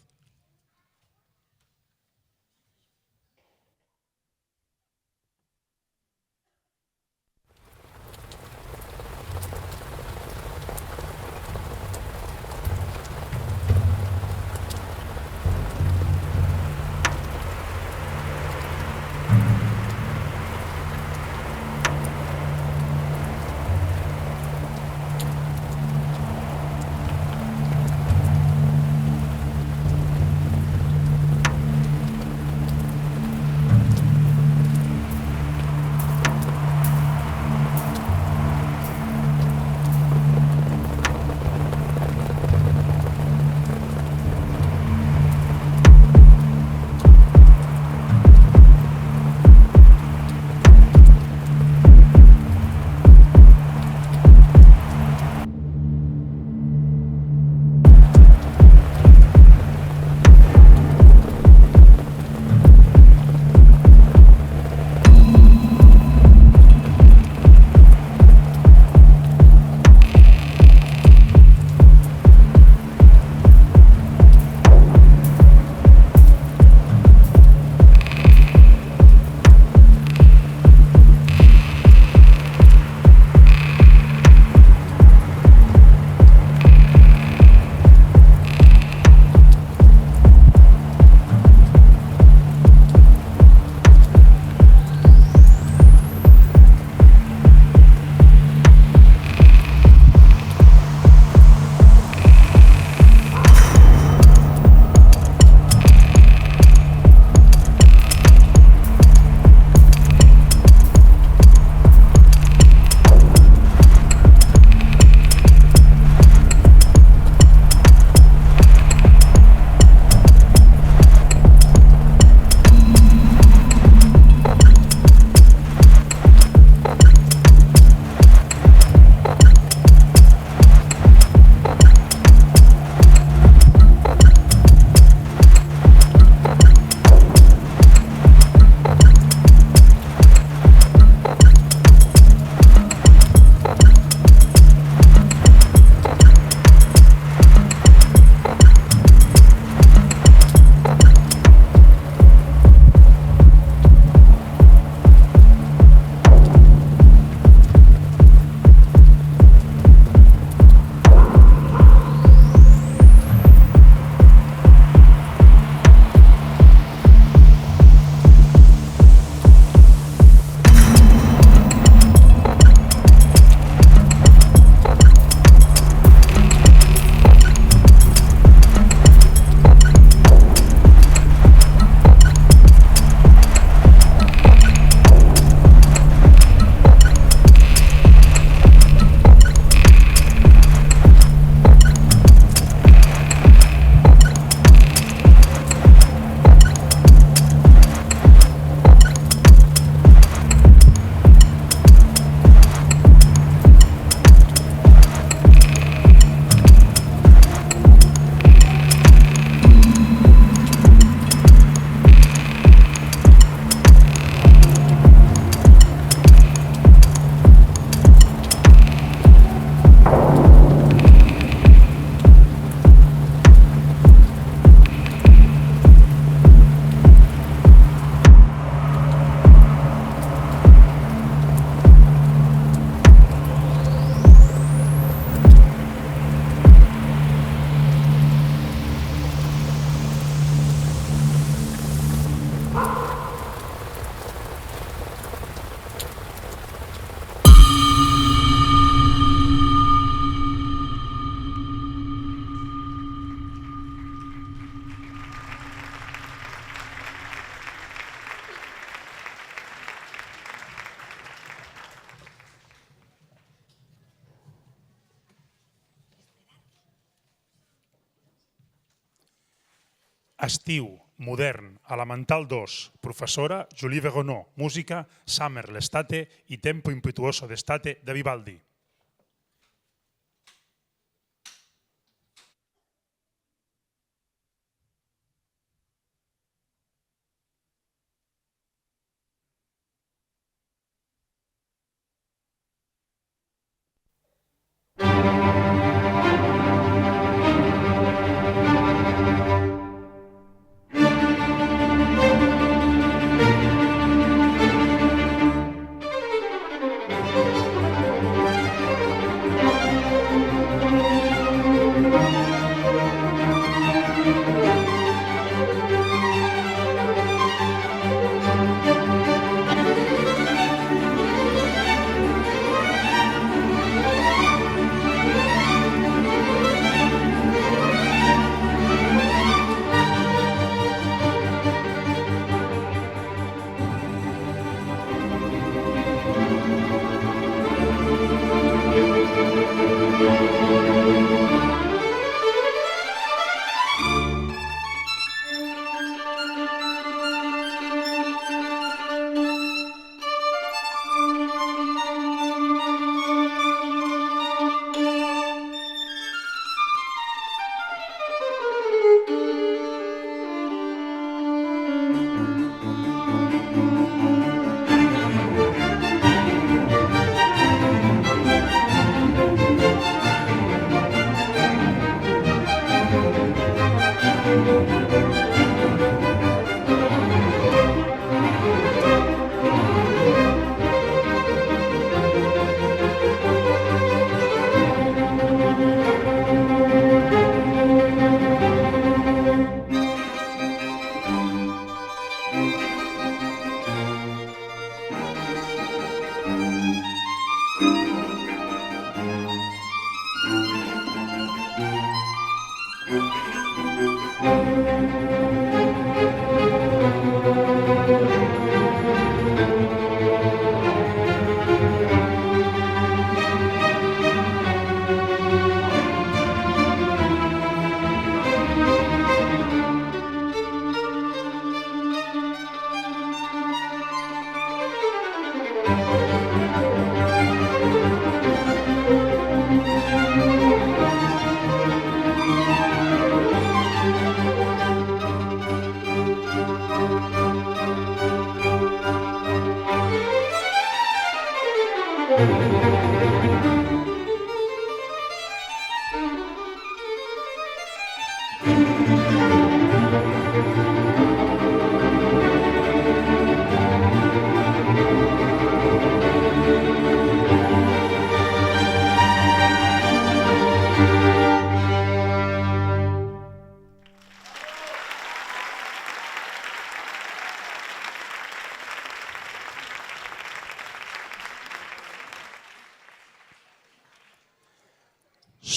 Estiu, modern, elemental 2, professora Julie Vegonó, música Summer l'estate i Tempo impetuoso d'estate de Vivaldi.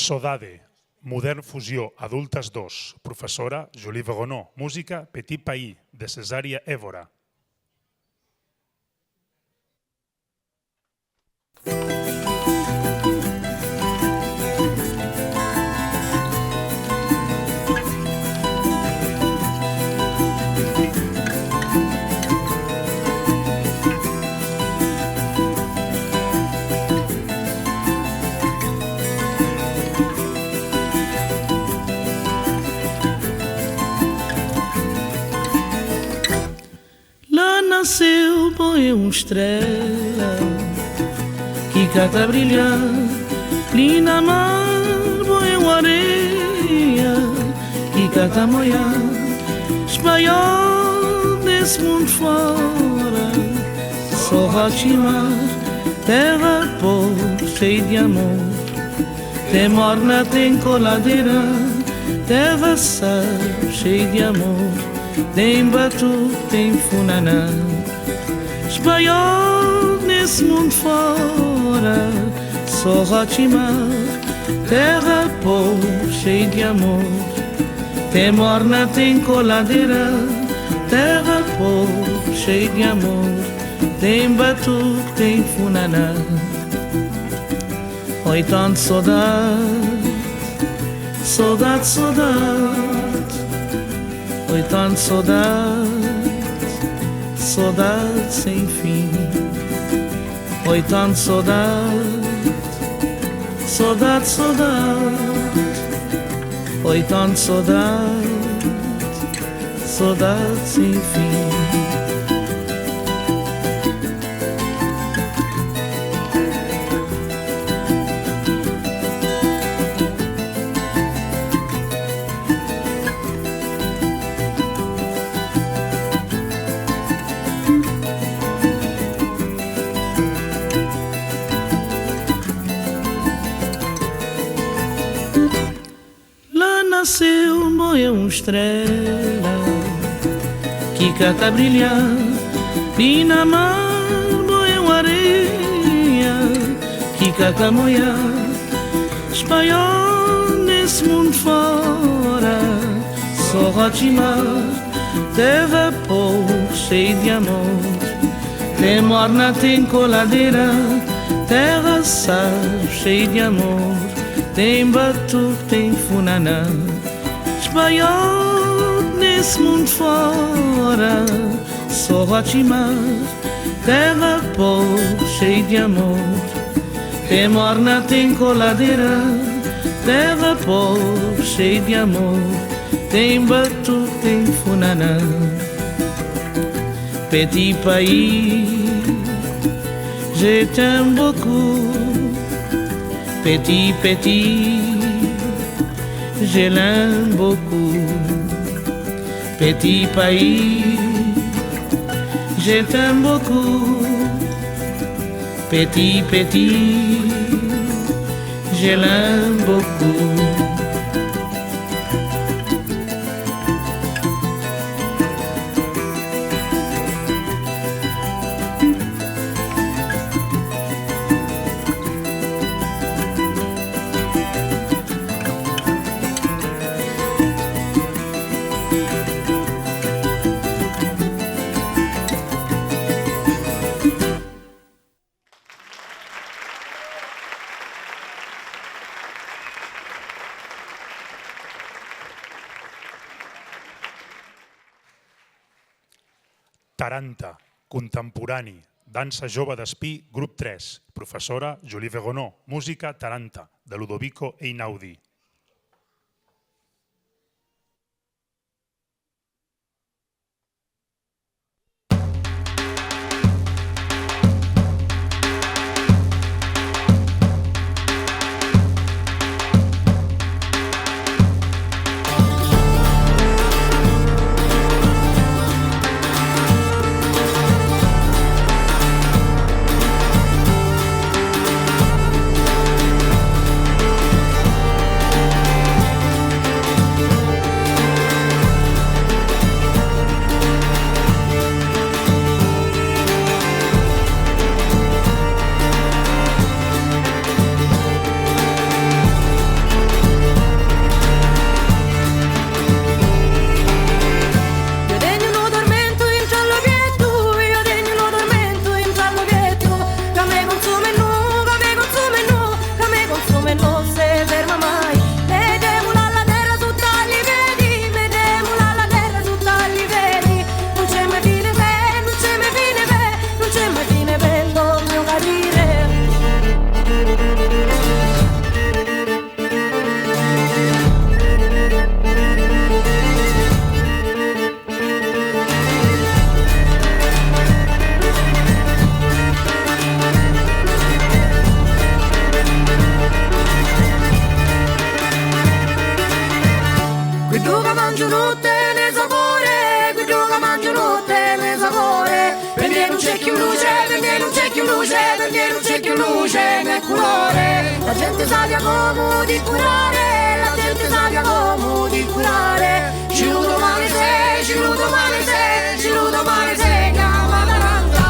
Sodade, modern fusió, adultes 2, professora Julie Vegonó, música Petit Pays, de Cesària Évora. Nasceu, põe uma estrela que cata brilhar, linda mar, põe uma areia que cata molhar, espanhol desse mundo fora, só rotimar, terra pobre, cheia de amor, tem morna, tem coladeira, terra sal, cheia de amor, tem batu, tem funaná, espanhol nesse mundo fora, só rotimar, terra pobre, cheia de amor, tem morna, tem coladeira, terra pobre, cheia de amor, tem batu, tem funaná. Oi, tanto saudade, saudade, saudade. Oi, tanta saudade, saudade sem fim. Oi, tanta saudade, saudade, saudade. Oi, tanta saudade, saudade sem fim. Nasceu, morreu estrela que cata brilhar e na mar morreu areia que cata moia. Espanhol nesse mundo fora, só rotimar, terra pouco cheia de amor. Tem morna, tem coladeira, terra sal cheia de amor. Tem batuque, tem funaná. Espanhol nesse mundo fora, só rotimar, terra pouco cheia de amor. Tem morna, tem coladeira, terra pouco cheia de amor. Tem batuque, tem funaná. Petit pays, je t'aime beaucoup. Petit, petit, je l'aime beaucoup. Petit pays, je t'aime beaucoup. Petit, petit, je l'aime beaucoup. Taranta, contemporani, dansa jove d'espí, grup 3, professora Julie Vegonó, música Taranta, de Ludovico Einaudi. La gente sa come di curare, la gente sa come di curare. Ci ludo male se, ci ludo male se, ci ludo male se, chiama la randa.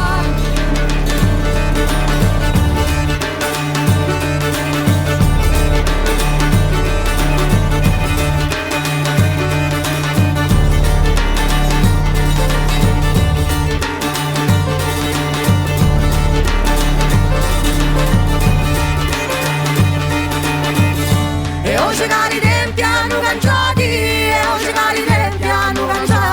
E oggi cari tempi hanno cangiati, e oggi cari tempi hanno cangiati.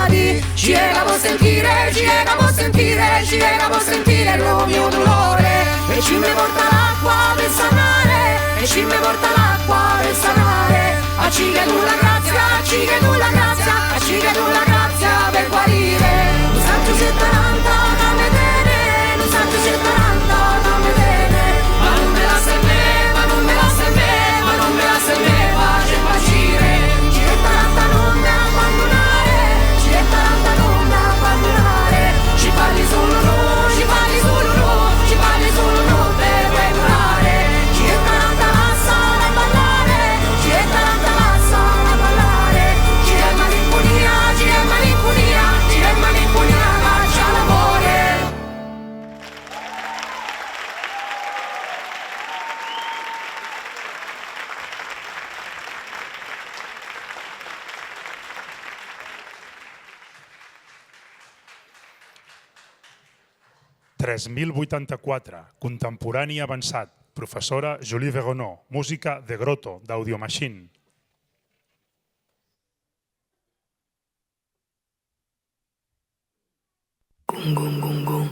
ci llegavo a sentire il mio dolore. E ci me porta l'acqua per sanare, e ci me porta l'acqua per sanare. A ci che tu la grazia, a ci che tu la grazia, a ci che tu la grazia per guarire. Un santo si taranta da vedere, un santo si taranta da vedere. Ma non me la sei me, ma non me la sei me, ma non me la sei me, pace pacire. Ci è taranta non da abbandonare, ci è taranta non da abbandonare. Ci parli solo no, ci parli solo no, ci parli solo no per regolare. Ci è taranta massa da ballare, ci è taranta massa da ballare. Ci è malinconia, ci è malinconia, ci è malinconia, caccia l'amore. «3084, contemporani avançat, professora Julie Veronneau, música de Grotto, d'Audio Machine». Gung, gung, gung, gung.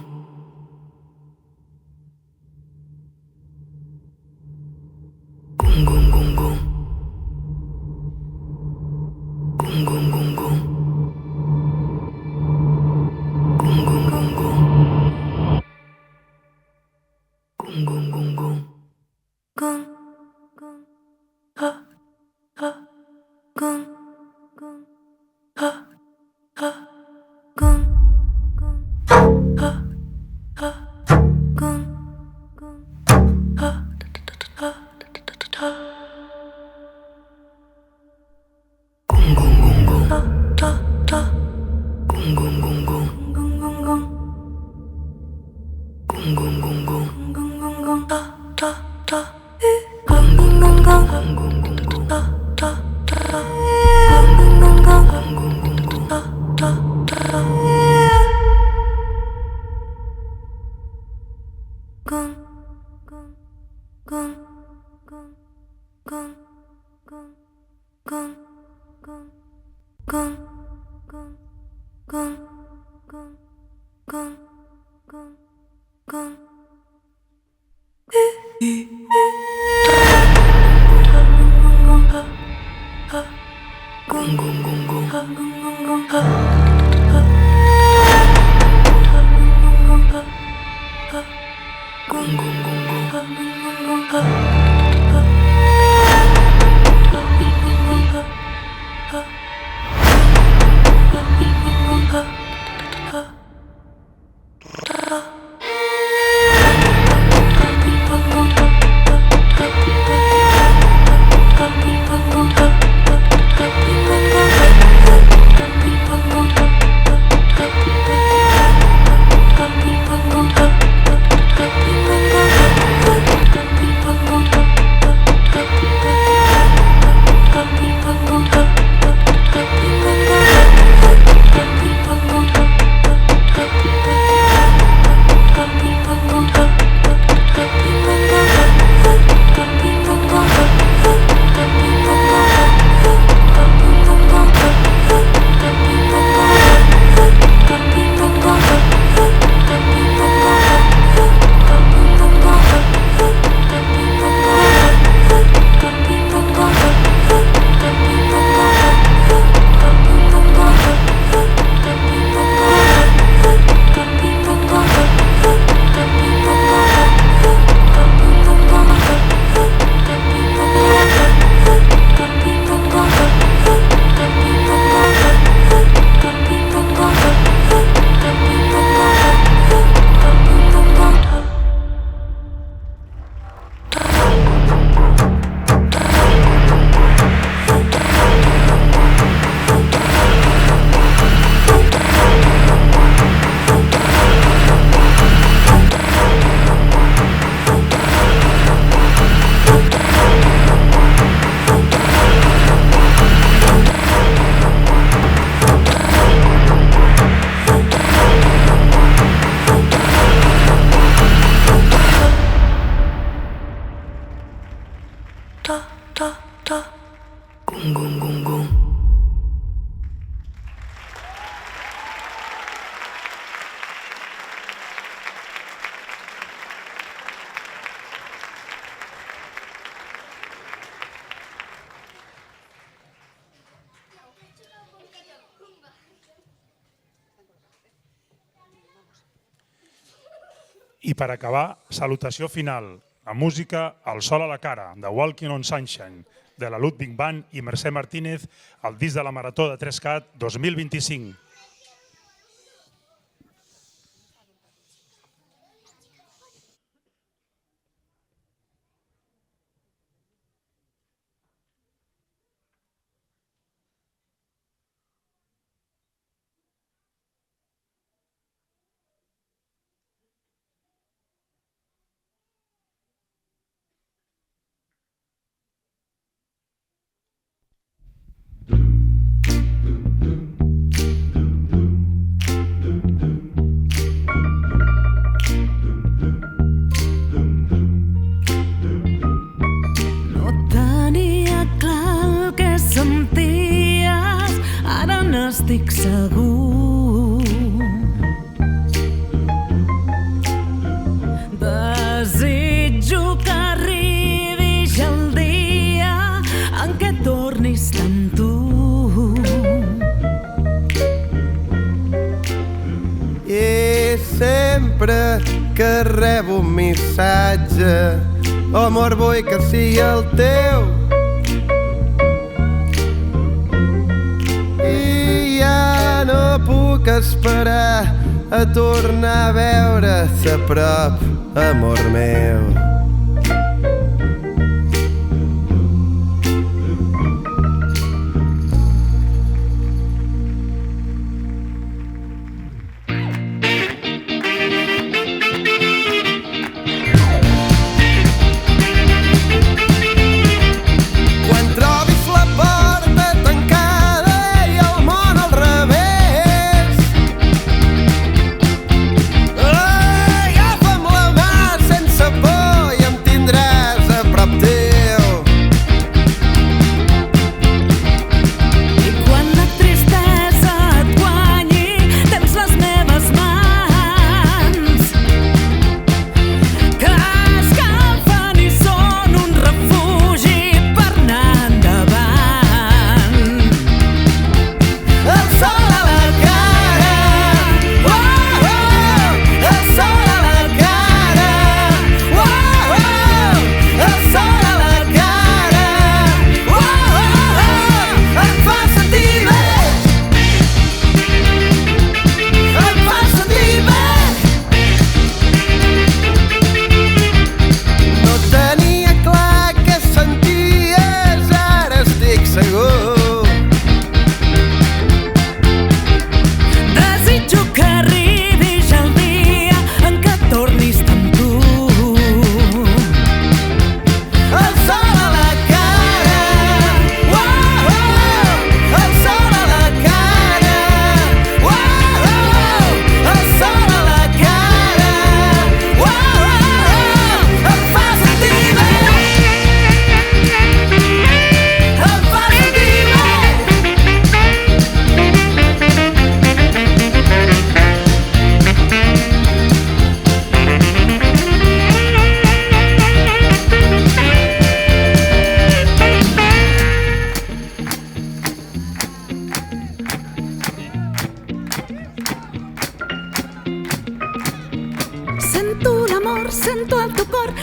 Gung, gung, gung, gung. Gung, gung, gung, gung. Gung, gung, gung, gung. Gung, gung, gung, gung. Gung, gung. Ha, ha. Gung, gung. Ha, ha. Gung. I per acabar, salutació final, la música El sol a la cara, de Walking on Sunshine, de la Ludwig Band i Mercè Martínez, el disc de la Marató de 3CAT 2025. Estic segur. Desitjo que arribi ja el dia en què tornis amb tu. I sempre que rebo un missatge, oh amor, vull que sigui el teu. No puc esperar a tornar a veure's a prop, amor meu.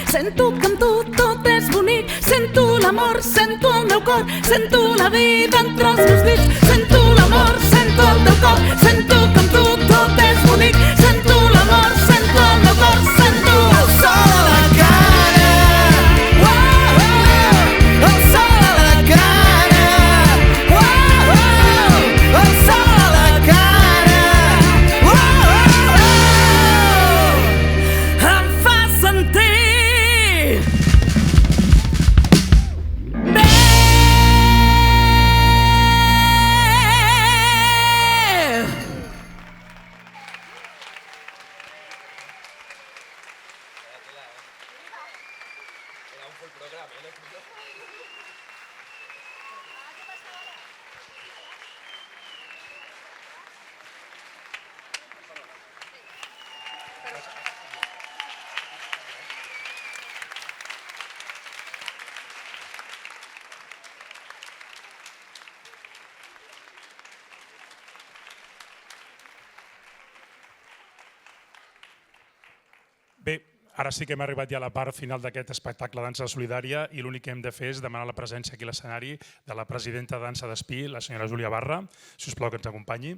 Sento que amb tu tot és bonic. Sento l'amor, sento el meu cor. Sento la vida entre els meus dits. Sento l'amor, sento el teu cor. Sento que amb tu tot és bonic. Sento l'amor, sento el meu cor. Sento el sol a la cara. Oh, oh, el sol a la cara. Oh, oh, el sol a la cara. Oh, oh, oh, em fa sentir Bé, Ara sí que hem arribat ja a la part final d'aquest espectacle Dansa Solidària i l'únic que hem de fer és demanar la presència aquí a l'escenari de la presidenta de Dansa d'Espí, la senyora Júlia Barra. Si us plau que ens acompanyi.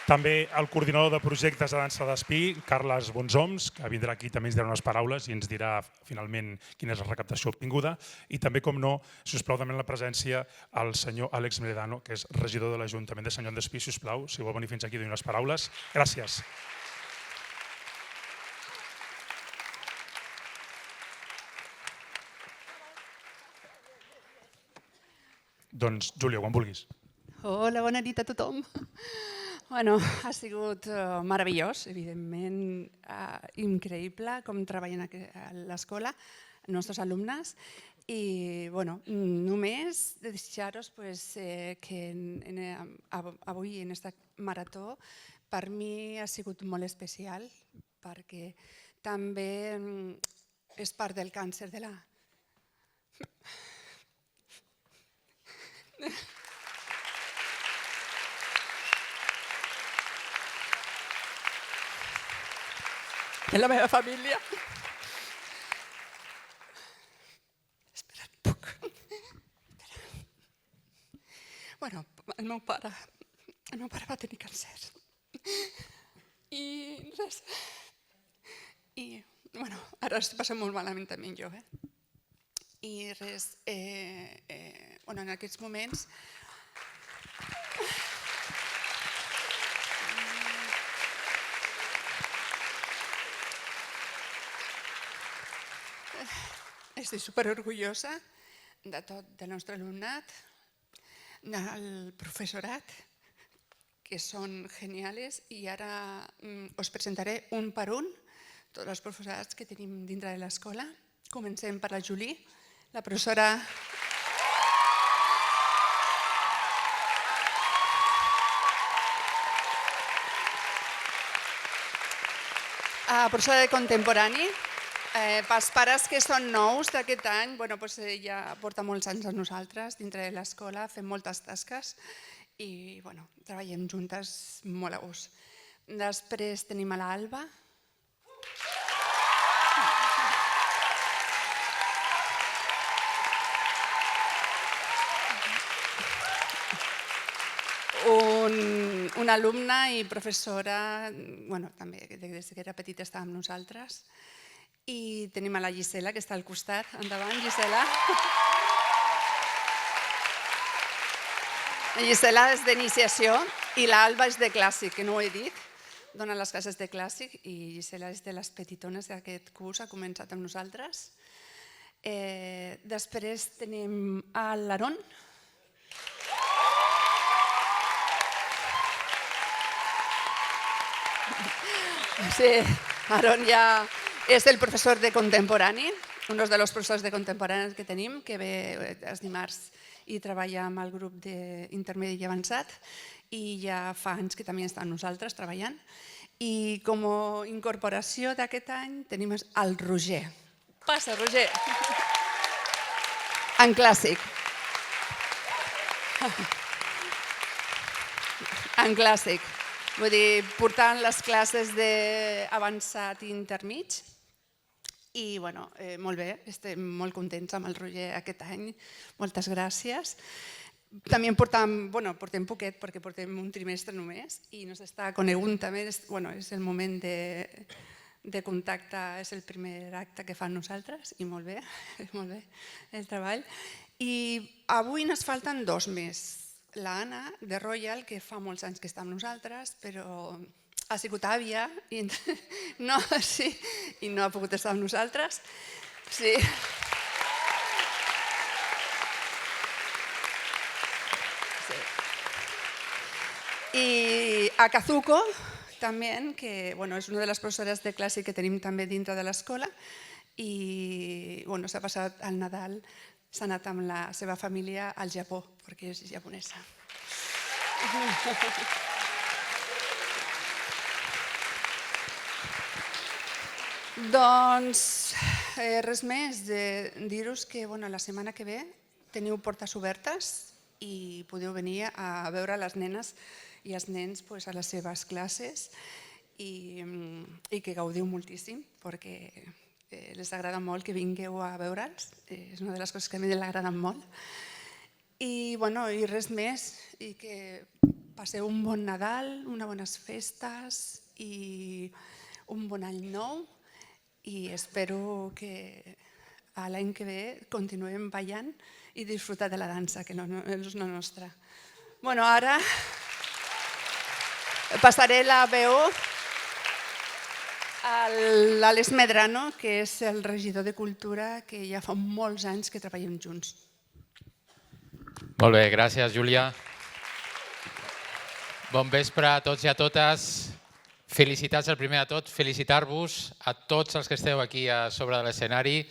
També el coordinador de projectes de Dansa d'Espí, Carles Bonsoms, que vindrà aquí també ens dirà unes paraules i ens dirà finalment quina és la recaptació obtinguda. I també, com no, si us plau, demanem la presència al senyor Àlex Meredano, que és regidor de l'Ajuntament de Sant Joan d'Espí. Si us plau, si vol venir fins aquí i dir unes paraules. Gràcies. Doncs, Júlia, quan vulguis. Hola, bona nit a tothom. Bueno, ha sigut meravellós, evidentment, increïble com treballen a l'escola, els nostres alumnes. I només desitjar-vos que avui en aquesta marató per mi ha sigut molt especial perquè també és part del càncer de la... de la meva família. Espera't, puc. Bueno, el meu pare va tenir càncer. I res. I, bueno, ara es passa molt malament també jo, I res, en aquests moments... Estic superorgullosa de tot del nostre alumnat, del professorat, que són genials, i ara us presentaré un per un tots els professorats que tenim dintre de l'escola. Comencem per la Julie, la professora... professora de contemporani. Pels pares que són nous d'aquest any, ja porta molts anys amb nosaltres dintre de l'escola, fem moltes tasques i treballem juntes molt a gust. Després tenim a l'Alba. Una alumna i professora, també des que era petita estava amb nosaltres. I tenim a la Gisela, que està al costat. Endavant, Gisela. La Gisela és d'iniciació i l'Alba és de clàssic, que no ho he dit. Dona les classes de clàssic i Gisela és de les petitones d'aquest curs, ha començat amb nosaltres. Després tenim a l'Aaron. Sí, Aaron ja... És el professor de contemporani, un dels professors de contemporani que tenim, que ve els dimarts i treballa amb el grup d'intermedi i avançat i ja fa anys que també està amb nosaltres treballant. I com a incorporació d'aquest any tenim el Roger. Passa, Roger. En clàssic. En clàssic. Vull dir, portant les classes d'avançat i intermig. I, molt bé, estem molt contents amb el Roger aquest any. Moltes gràcies. També portem poquet perquè portem un trimestre només i no s'està conegut també. És el moment de contacte, és el primer acte que fan nosaltres i molt bé el treball. I avui ens falten dos més. L'Anna, de Royal, que fa molts anys que està amb nosaltres, però ha sigut àvia i no ha pogut estar amb nosaltres. Sí. I a Kazuko, també, que és una de les professores de clàssic que tenim també dintre de l'escola i s'ha passat el Nadal, s'ha anat amb la seva família al Japó, perquè és japonesa. Doncs res més, dir-vos que la setmana que ve teniu portes obertes i podeu venir a veure les nenes i els nens a les seves classes i que gaudiu moltíssim, perquè les agrada molt que vingueu a veure'ls. És una de les coses que a mi m'agraden molt. I res més, i que passeu un bon Nadal, unes bones festes i un bon any nou, i espero que l'any que ve continuem ballant i disfrutar de la dansa, que és la nostra. Ara passaré la veu a l'Àlex Medrano, que és el regidor de Cultura, que ja fa molts anys que treballem junts. Molt bé, gràcies, Júlia. Bon vespre a tots i a totes. Felicitats, el primer de tot, felicitar-vos a tots els que esteu aquí a sobre de l'escenari,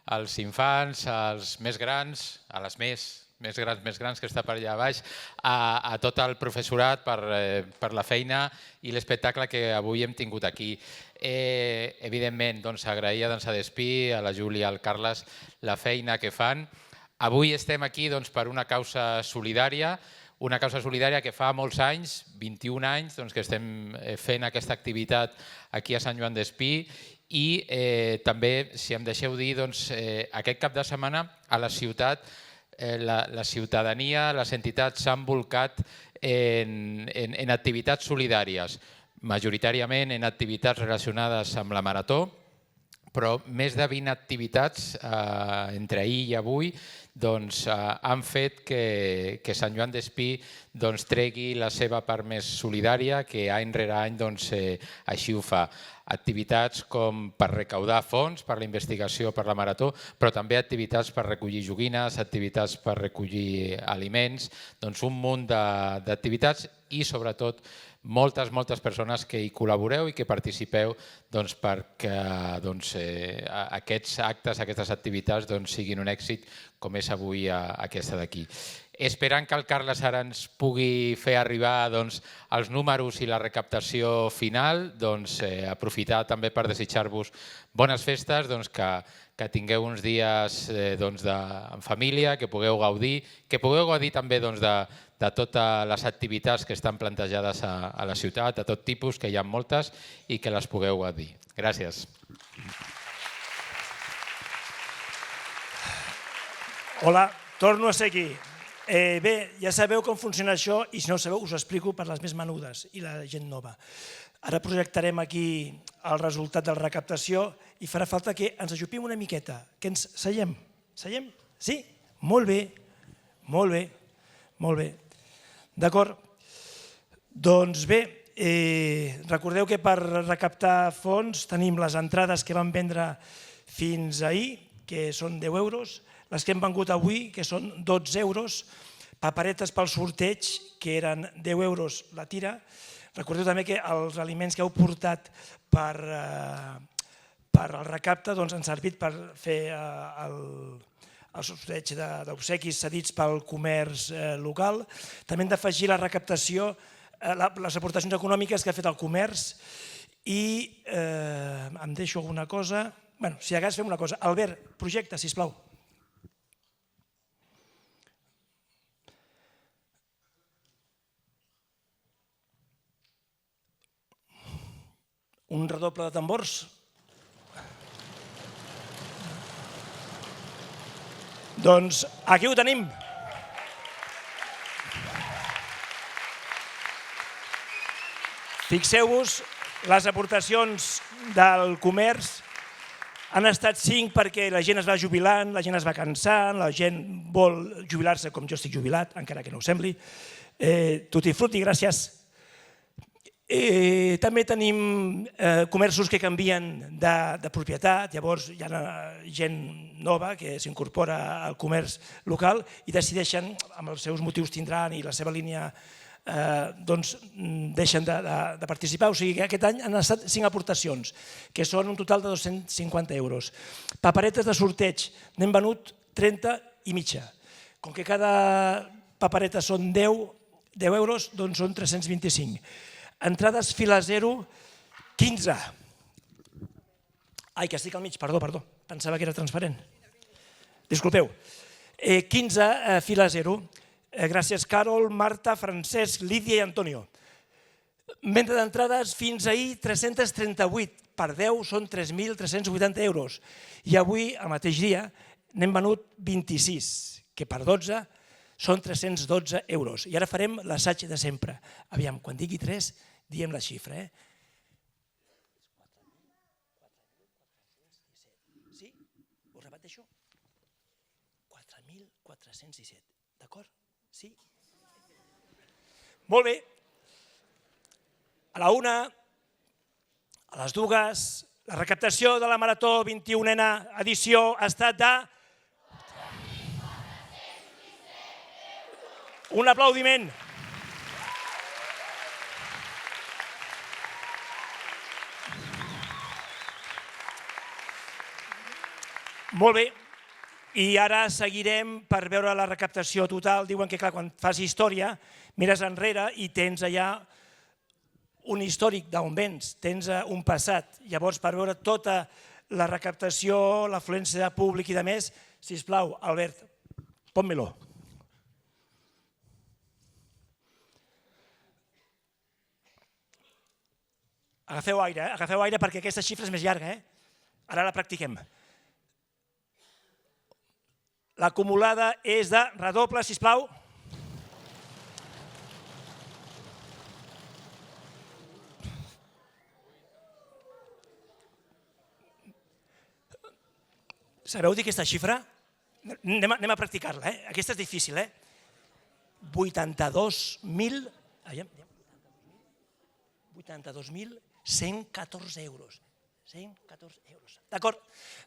als infants, als més grans, a les més grans que està per allà baix, a tot el professorat per la feina i l'espectacle que avui hem tingut aquí. Evidentment, agrair a Dansa d'Espí, a la Júlia, al Carles, la feina que fan. Avui estem aquí per una causa solidària, que fa molts anys, 21 anys, que estem fent aquesta activitat aquí a Sant Joan d'Espí, i també, si em deixeu dir, aquest cap de setmana a la ciutat la ciutadania, les entitats s'han volcat en activitats solidàries, majoritàriament en activitats relacionades amb la marató, però més de 20 activitats entre ahir i avui han fet que Sant Joan d'Espí tregui la seva part més solidària, que any rere any així ho fa. Activitats com per recaudar fons per la investigació per la marató, però també activitats per recollir joguines, activitats per recollir aliments, un munt d'activitats i sobretot moltes persones que hi col·laboreu i que participeu perquè aquests actes, aquestes activitats siguin un èxit com és avui aquesta d'aquí. Esperant que el Carles ara ens pugui fer arribar els números i la recaptació final, aprofitar també per desitjar-vos bones festes, que tingueu uns dies en família, que pugueu gaudir també de totes les activitats que estan plantejades a la ciutat, de tot tipus, que hi ha moltes, i que les pugueu gaudir. Gràcies. Hola, torno a ser aquí. Bé, ja sabeu com funciona això i si no ho sabeu us ho explico per les més menudes i la gent nova. Ara projectarem aquí el resultat de la recaptació i farà falta que ens ajupim una miqueta, que ens seiem. Seiem? Sí? Molt bé, molt bé, molt bé. D'acord? Doncs bé, recordeu que per recaptar fons tenim les entrades que vam vendre fins ahir, que són 10 euros, les que hem vengut avui, que són 12 euros, paperetes pel sorteig, que eren 10 euros la tira. Recordeu també que els aliments que heu portat per al recapte han servit per fer el sorteig d'obsequis cedits pel comerç local. També hem d'afegir la recaptació, les aportacions econòmiques que ha fet el comerç i em deixo alguna cosa. Bé, si de cas fem una cosa. Albert, projecta, sisplau. Un redoble de tambors. Doncs aquí ho tenim. Fixeu-vos, les aportacions del comerç han estat 5 perquè la gent es va jubilant, la gent es va cansant, la gent vol jubilar-se com jo estic jubilat, encara que no ho sembli. Tutti frutti, gràcies. També tenim comerços que canvien de propietat, llavors hi ha gent nova que s'incorpora al comerç local i decideixen, amb els seus motius tindran i la seva línia, doncs deixen de participar. O sigui que aquest any han estat 5 aportacions, que són un total de 250 euros. Paperetes de sorteig, n'hem venut 30 i mitja. Com que cada papereta són 10 euros, doncs són 325. Entrades fila 0, 15. Ai, que estic al mig, perdó, pensava que era transparent. Disculpeu. 15 fila 0. Gràcies, Carol, Marta, Francesc, Lídia i Antonio. Venda d'entrades fins ahir 338, per 10 són 3.380 euros. I avui, al mateix dia, n'hem venut 26, que per 12 són 312 euros. I ara farem l'assaig de sempre. Aviam, quan digui 3, diem la xifra. Sí? Us repeteixo? 4.417. D'acord? Sí? Molt bé. A la 1, a les 2, la recaptació de la Marató 21a edició ha estat de... Un aplaudiment. Molt bé. I ara seguirem per veure la recaptació total. Diuen que, clar, quan fas història, mires enrere i tens allà un històric d'on vens, tens un passat. Llavors, per veure tota la recaptació, l'afluència de públic i de més, sisplau, Albert, pon-me-lo. Agafeu aire perquè aquesta xifra és més llarga. Ara la practiquem. L'acumulada és de redoble, sisplau. Sabeu dir aquesta xifra? Anem a practicar-la, aquesta és difícil, 82.114 euros. 114 euros. D'acord?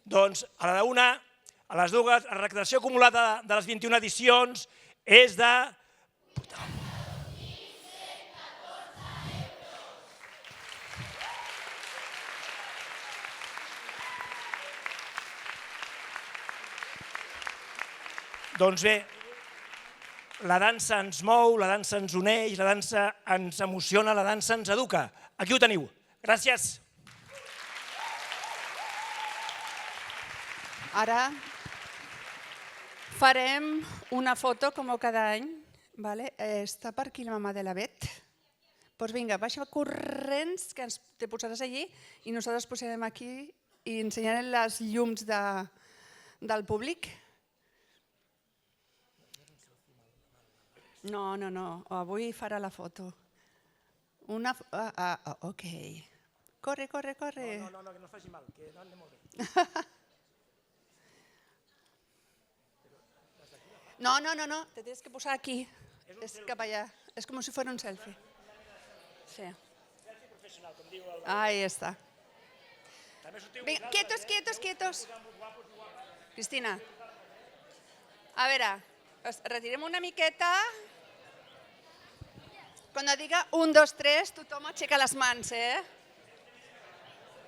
Doncs a la 1, a les 2, la recaptació acumulada de les 21 edicions és de... Doncs bé, la dansa ens mou, la dansa ens uneix, la dansa ens emociona, la dansa ens educa. Aquí ho teniu. Gràcies. Ara farem una foto com cada any. Està per aquí la mama de la Bet. Doncs vinga, baixa corrents, que te posaràs allí i nosaltres posarem aquí i ensenyarem les llums del públic. No, avui farà la foto. Ok. Corre. No, que no faci mal, que no anem molt bé. No, te tienes que posar aquí. És cap allà. És com si fos un selfie. Sí. Selfie professional, com diu el... Ahí està. Vinga, quietos. Cristina. A veure, retirem una miqueta. Quan diga 1, 2, 3, tothom aixeca les mans,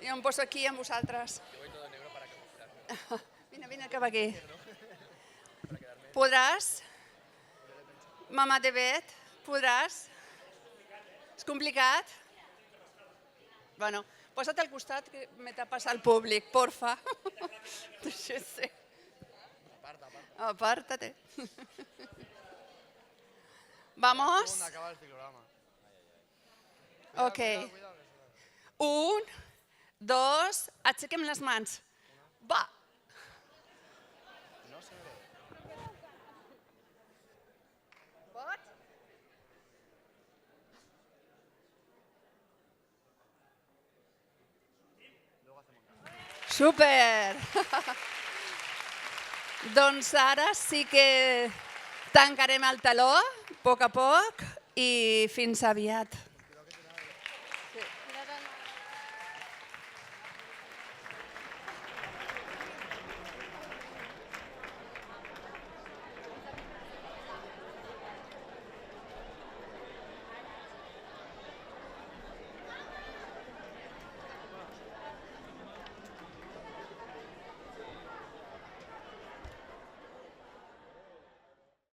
Jo em poso aquí amb vosaltres. Vine cap aquí. Podràs? Mama de Bet, podràs? És complicat? Bueno, posa't al costat que me tapes al públic, porfa. Sí. Apártate. Vamos. Ok. 1, 2, aixequem les mans. Va. Super! Doncs ara sí que tancarem el teló, a poc, i fins aviat.